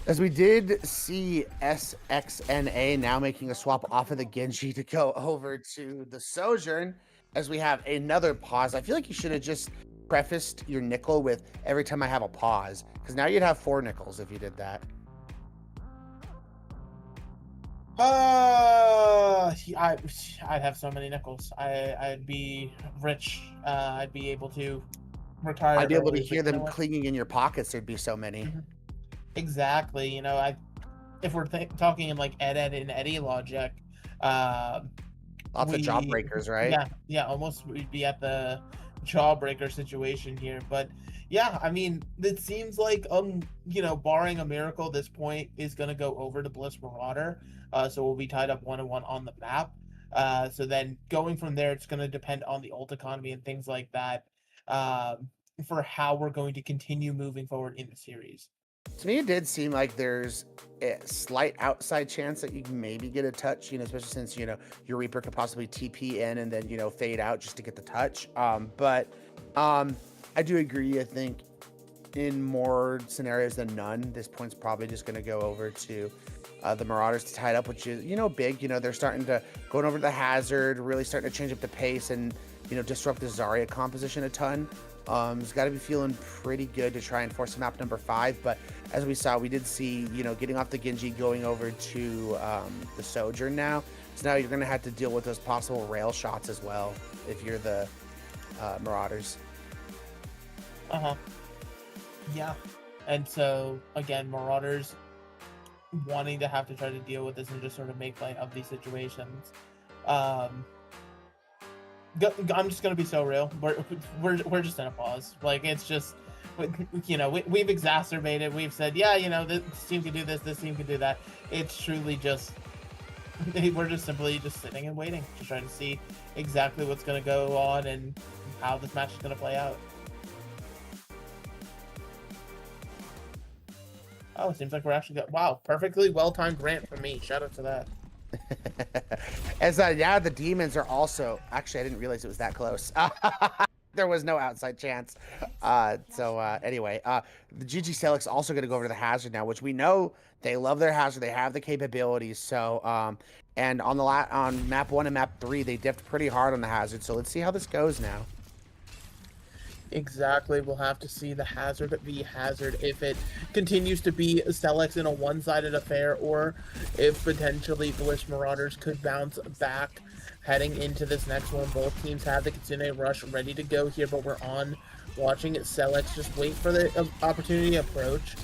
As we did see SXNA now making a swap off of the Genji to go over to the Sojourn, as we have another pause. I feel like you should have just prefaced your nickel with every time I have a pause, because now you'd have 4 nickels if you did that. I'd have so many nickels. I'd be rich. I'd be able to retire. I'd be able to early, hear but them clinging in your pockets. There'd be so many. Mm-hmm. Exactly. You know, if we're talking in like Ed and Eddie logic, lots of jawbreakers, right? Yeah. Almost we'd be at the jawbreaker situation here, but yeah, I mean, it seems like you know, barring a miracle, this point is going to go over to Bliss Marauder. So we'll be tied up 1-1 on the map. So then going from there, it's going to depend on the ult economy and things like that for how we're going to continue moving forward in the series. To me, it did seem like there's a slight outside chance that you can maybe get a touch, especially since, your Reaper could possibly TP in and then, fade out just to get the touch. But I do agree. I think in more scenarios than none, this point's probably just going to go over to the Marauders to tie it up, which is, big. They're starting to going over the hazard, really starting to change up the pace and, disrupt the Zarya composition a ton. He's got to be feeling pretty good to try and force map number 5. But as we saw, we did see, getting off the Genji, going over to the Sojourn now. So now you're going to have to deal with those possible rail shots as well if you're the Marauders. Yeah. And so, again, Marauders wanting to have to try to deal with this and just sort of make light of these situations. I'm just gonna be so real. We're just in a pause. Like, it's just, we've exacerbated. We've said, yeah, this team can do this team can do that. It's truly just, we're just simply just sitting and waiting to try to see exactly what's gonna go on and how this match is gonna play out. Oh, it seems like we're actually wow, perfectly well-timed rant for me. Shout out to that. As the demons are also, actually I didn't realize it was that close. There was no outside chance. Anyway, the GG Celtics also going to go over to the hazard now, which we know they love their hazard. They have the capabilities. So and on map 1 and map 3 they diffed pretty hard on the hazard. So let's see how this goes now. Exactly. We'll have to see the hazard be hazard if it continues to be Celex in a one-sided affair, or if potentially Bliss Marauders could bounce back heading into this next one. Both teams have the Kitsune Rush ready to go here, but we're on watching Celex just wait for the opportunity to approach.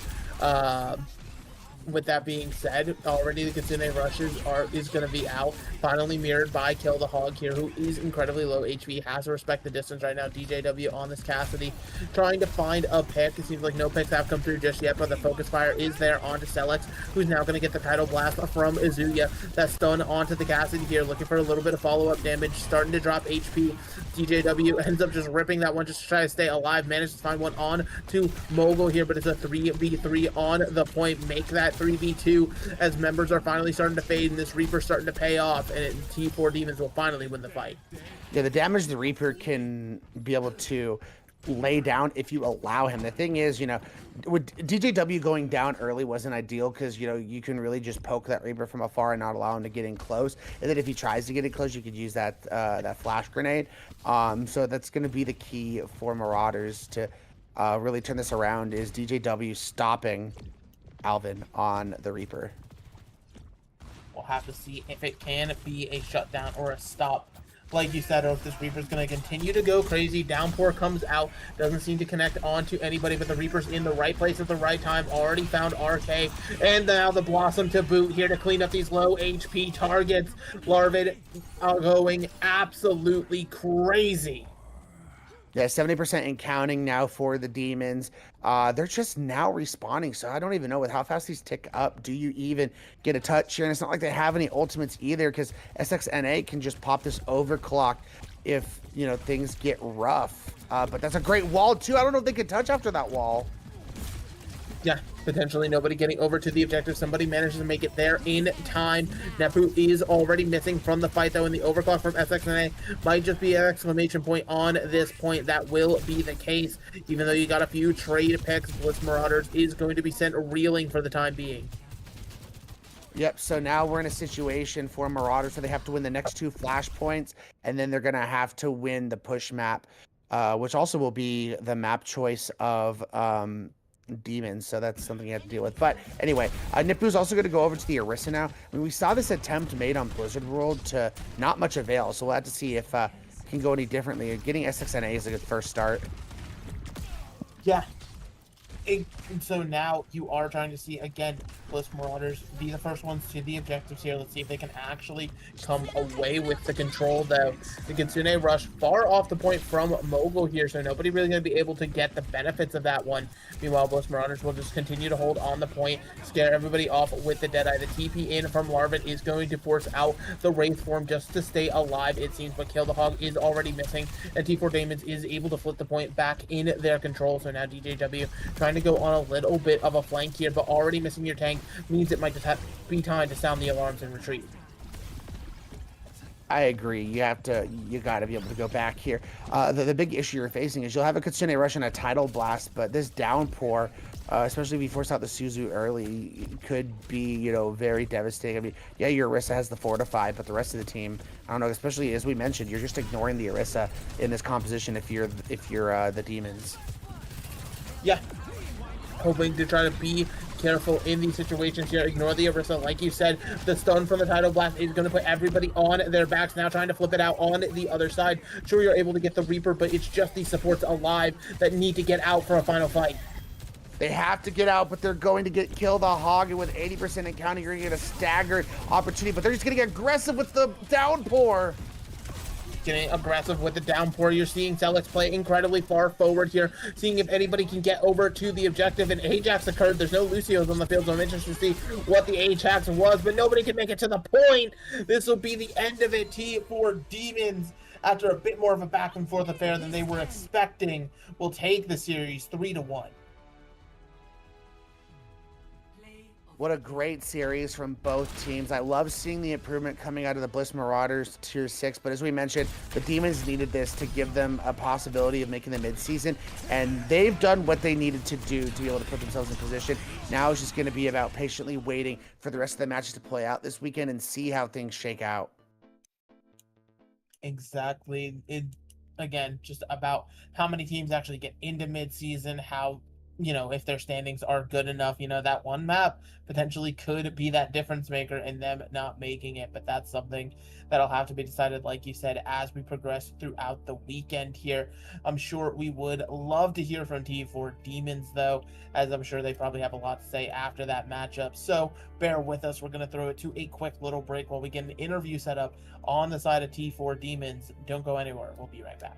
With that being said, already the Kitsune Rushes is going to be out. Finally mirrored by Kill the Hog here, who is incredibly low HP, has to respect the distance right now. DJW on this Cassidy, trying to find a pick. It seems like no picks have come through just yet, but the focus fire is there onto Celex, who's now going to get the Tidal Blast from Izuya. That stun onto the Cassidy here, looking for a little bit of follow-up damage, starting to drop HP. DJW ends up just ripping that one just to try to stay alive, manages to find one on to Mogul here, but it's a 3v3 on the point. Make that 3v2 as members are finally starting to fade and this Reaper's starting to pay off, and T4 Demons will finally win the fight. Yeah, the damage the Reaper can be able to lay down if you allow him. The thing is, with DJW going down early wasn't ideal because, you can really just poke that Reaper from afar and not allow him to get in close. And then if he tries to get in close, you could use that flash grenade. So that's going to be the key for Marauders to really turn this around, is DJW stopping Alvin on the Reaper. We'll have to see if it can be a shutdown or a stop, like you said, or if this Reaper's going to continue to go crazy. Downpour comes out, doesn't seem to connect onto anybody, but the Reaper's in the right place at the right time, already found RK, and now the Blossom to boot here to clean up these low HP targets. Larvid are going absolutely crazy. Yeah, 70% and counting now for the Demons. They're just now respawning, so I don't even know with how fast these tick up. Do you even get a touch here? And it's not like they have any ultimates either, because SXNA can just pop this overclock if, things get rough. But that's a great wall, too. I don't know if they could touch after that wall. Yeah, potentially nobody getting over to the objective. Somebody manages to make it there in time. Nepu is already missing from the fight, though, and the overclock from SXNA might just be an exclamation point on this point. That will be the case. Even though you got a few trade picks, Bliss Marauders is going to be sent reeling for the time being. Yep, so now we're in a situation for Marauders, so they have to win the next 2 flashpoints, and then they're going to have to win the push map, which also will be the map choice of Demons, so that's something you have to deal with. But anyway, Nipu's also going to go over to the Orisa now. I mean, we saw this attempt made on Blizzard World to not much avail, so we'll have to see if it can go any differently. Getting SXNA is a good first start. Yeah. So now you are trying to see, again, Bliss Marauders be the first ones to the objectives here. Let's see if they can actually come away with the control, though. The Kitsune Rush far off the point from Mogul here, so nobody really going to be able to get the benefits of that one. Meanwhile, Bliss Marauders will just continue to hold on the point, scare everybody off with the Deadeye. The TP in from Larvin is going to force out the Wraith form just to stay alive, it seems, but Kill the Hog is already missing, and T4 Demons is able to flip the point back in their control. So now DJW trying to go on a little bit of a flank here, but already missing your tank. means it might just have be time to sound the alarms and retreat. I agree. You got to be able to go back here. The big issue you're facing is you'll have a Kitsune rush and a Tidal Blast, but this downpour, especially if you force out the Suzu early, could be, you know, very devastating. I mean, yeah, your Orisa has the Fortify, but the rest of the team, I don't know, especially as we mentioned, you're just ignoring the Orisa in this composition if you're the Demons. Yeah. Hoping to try to be careful in these situations here. Ignore the Orisa. Like you said, the stun from the Tidal Blast is going to put everybody on their backs. Now trying to flip it out on the other side. Sure, you're able to get the Reaper, but it's just these supports alive that need to get out for a final fight. They have to get out, but they're going to get killed. The Hog, and with 80% encounter, you're going to get a staggered opportunity, but they're just going to get aggressive with the downpour. Getting aggressive with the downpour. You're seeing Celix play incredibly far forward here, seeing if anybody can get over to the objective. And Ajax occurred. There's no Lucios on the field, so I'm interested to see what the Ajax was, but nobody can make it to the point. This will be the end of it. T4 Demons, after a bit more of a back and forth affair than they were expecting, will take the series 3-1. What a great series from both teams. I love seeing the improvement coming out of the Bliss Marauders Tier 6, but as we mentioned, the Demons needed this to give them a possibility of making the mid-season, and they've done what they needed to do to be able to put themselves in position. Now it's just going to be about patiently waiting for the rest of the matches to play out this weekend and see how things shake out. Exactly. It, again, just about how many teams actually get into mid-season, how, you know, if their standings are good enough, you know, that one map potentially could be that difference maker in them not making it. But that's something that'll have to be decided, like you said, as we progress throughout the weekend here. I'm sure we would love to hear from T4 Demons, though, as I'm sure they probably have a lot to say after that matchup. So bear with us. We're going to throw it to a quick little break while we get an interview set up on the side of T4 Demons. Don't go anywhere. We'll be right back.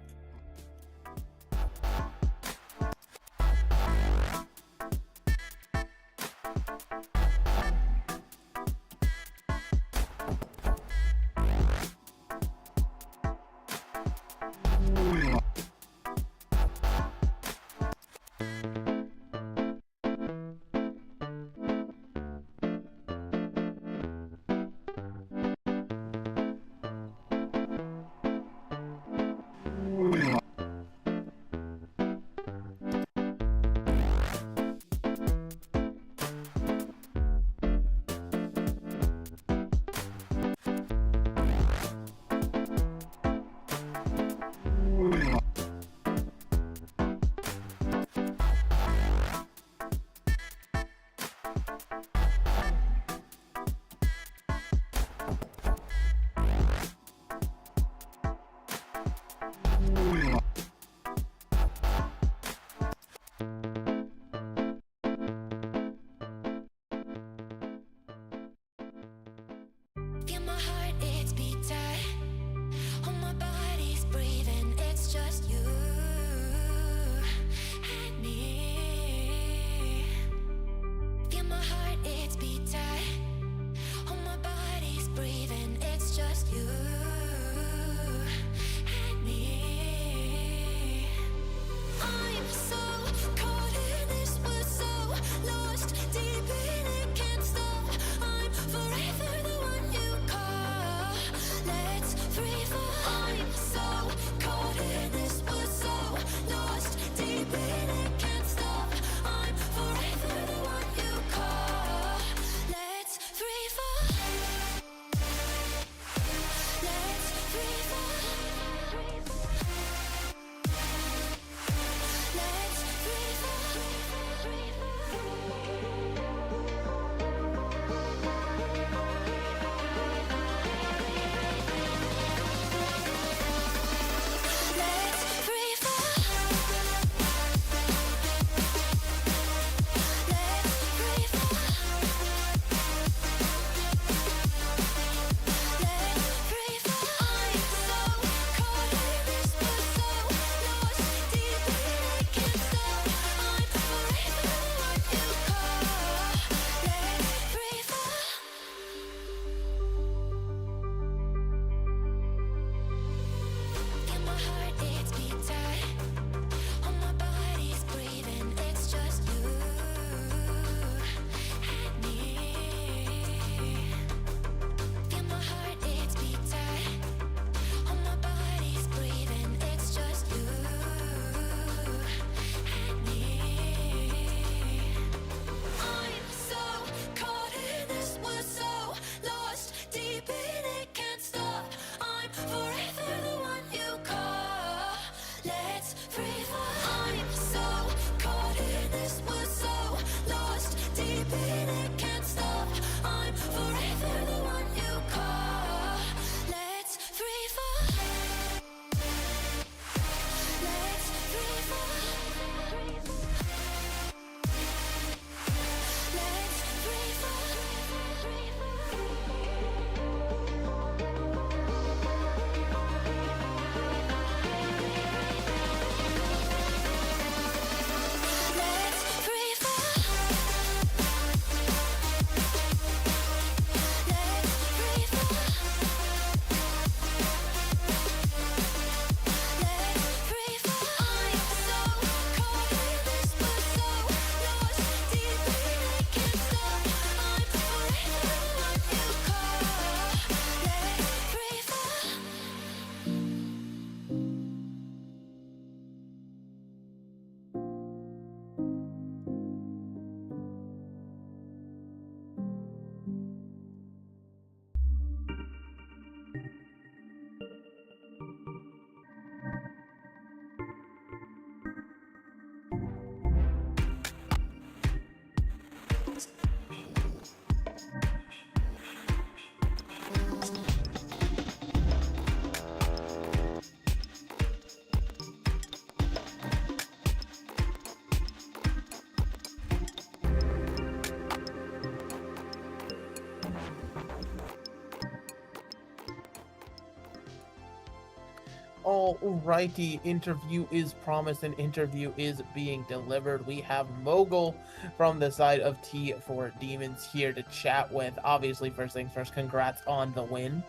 Alrighty, interview is promised and interview is being delivered. We have Mogul from the side of T4 Demons here to chat with. Obviously, first things first, congrats on the win.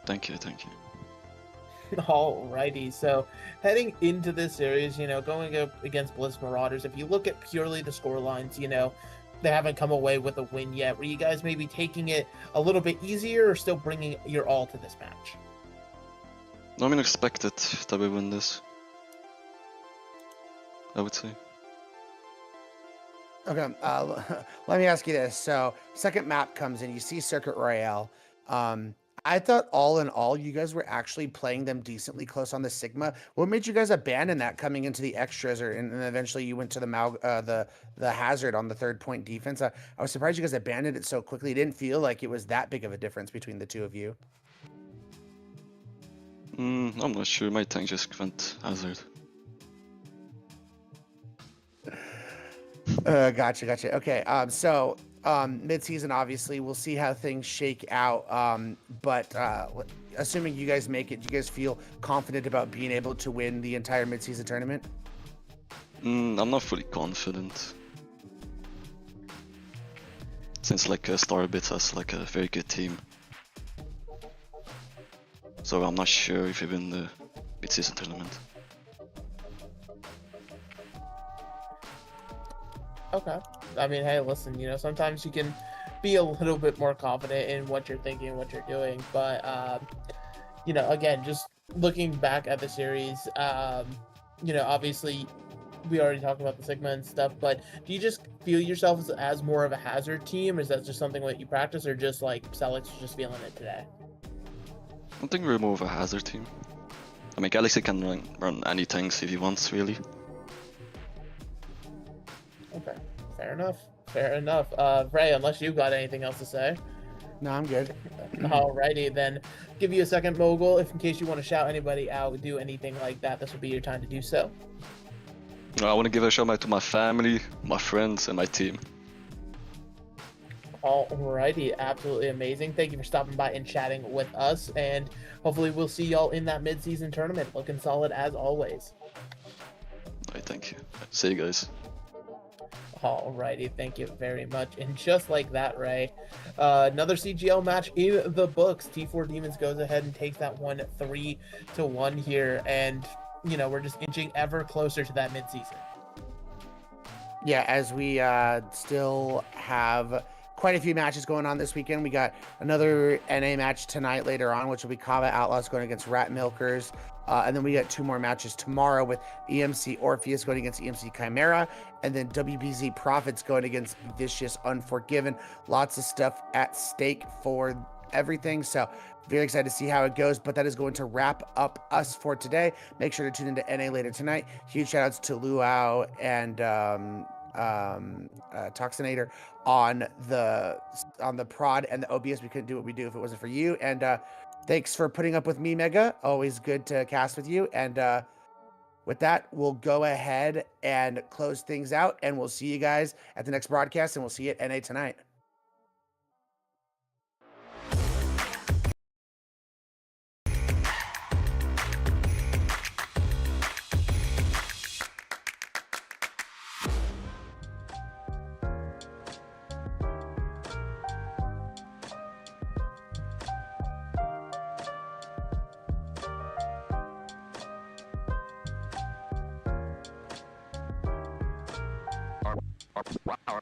Thank you, thank you. Alrighty, so heading into this series, you know, going up against Bliss Marauders, if you look at purely the score lines, you know, they haven't come away with a win yet. Were you guys maybe taking it a little bit easier or still bringing your all to this match? I mean, expected that we win this, I would say. Okay, let me ask you this. So, second map comes in, you see Circuit Royale. I thought all in all, you guys were actually playing them decently close on the Sigma. What made you guys abandon that coming into the extras, and eventually you went to the Hazard on the 3rd-point defense? I was surprised you guys abandoned it so quickly. It didn't feel like it was that big of a difference between the two of you. I'm not sure. My tank just went Hazard. Gotcha. Okay, so mid-season, obviously, we'll see how things shake out. But assuming you guys make it, do you guys feel confident about being able to win the entire mid-season tournament? I'm not fully confident, since like Starbit has like a very good team. So I'm not sure if we win the mid-season tournament. Okay. I mean, hey, listen, you know, sometimes you can be a little bit more confident in what you're thinking, what you're doing. But, you know, again, just looking back at the series, you know, obviously we already talked about the Sigma and stuff, but do you just feel yourself as more of a Hazard team? Or is that just something that you practice, or just like Celix is just feeling it today? I think we're more of a Hazard team. I mean, Galaxy can run any tanks if he wants, really. Okay, fair enough. Fair enough. Ray, unless you've got anything else to say. No, I'm good. Alrighty, then give you a second, Mogul, if in case you want to shout anybody out, do anything like that, this will be your time to do so. I want to give a shout out to my family, my friends, and my team. Alrighty, absolutely amazing. Thank you for stopping by and chatting with us, and hopefully we'll see y'all in that mid-season tournament. Looking solid as always. Alright, thank you. See you guys. Alrighty, thank you very much. And just like that, Ray, another CGL match in the books. T4 Demons goes ahead and takes that one 3-1 here, and you know, we're just inching ever closer to that mid-season. Yeah, as we still have quite a few matches going on this weekend. We got another NA match tonight later on, which will be Kava Outlaws going against Rat Milkers. And then we got 2 more matches tomorrow with EMC Orpheus going against EMC Chimera, and then WBZ Profits going against Vicious Unforgiven. Lots of stuff at stake for everything. So very excited to see how it goes, but that is going to wrap up us for today. Make sure to tune into NA later tonight. Huge shout outs to Luau and Toxinator on the prod and the OBS. We couldn't do what we do if it wasn't for you. And thanks for putting up with me, Mega. Always good to cast with you. And with that, we'll go ahead and close things out, and we'll see you guys at the next broadcast, and we'll see you at NA tonight. Wow.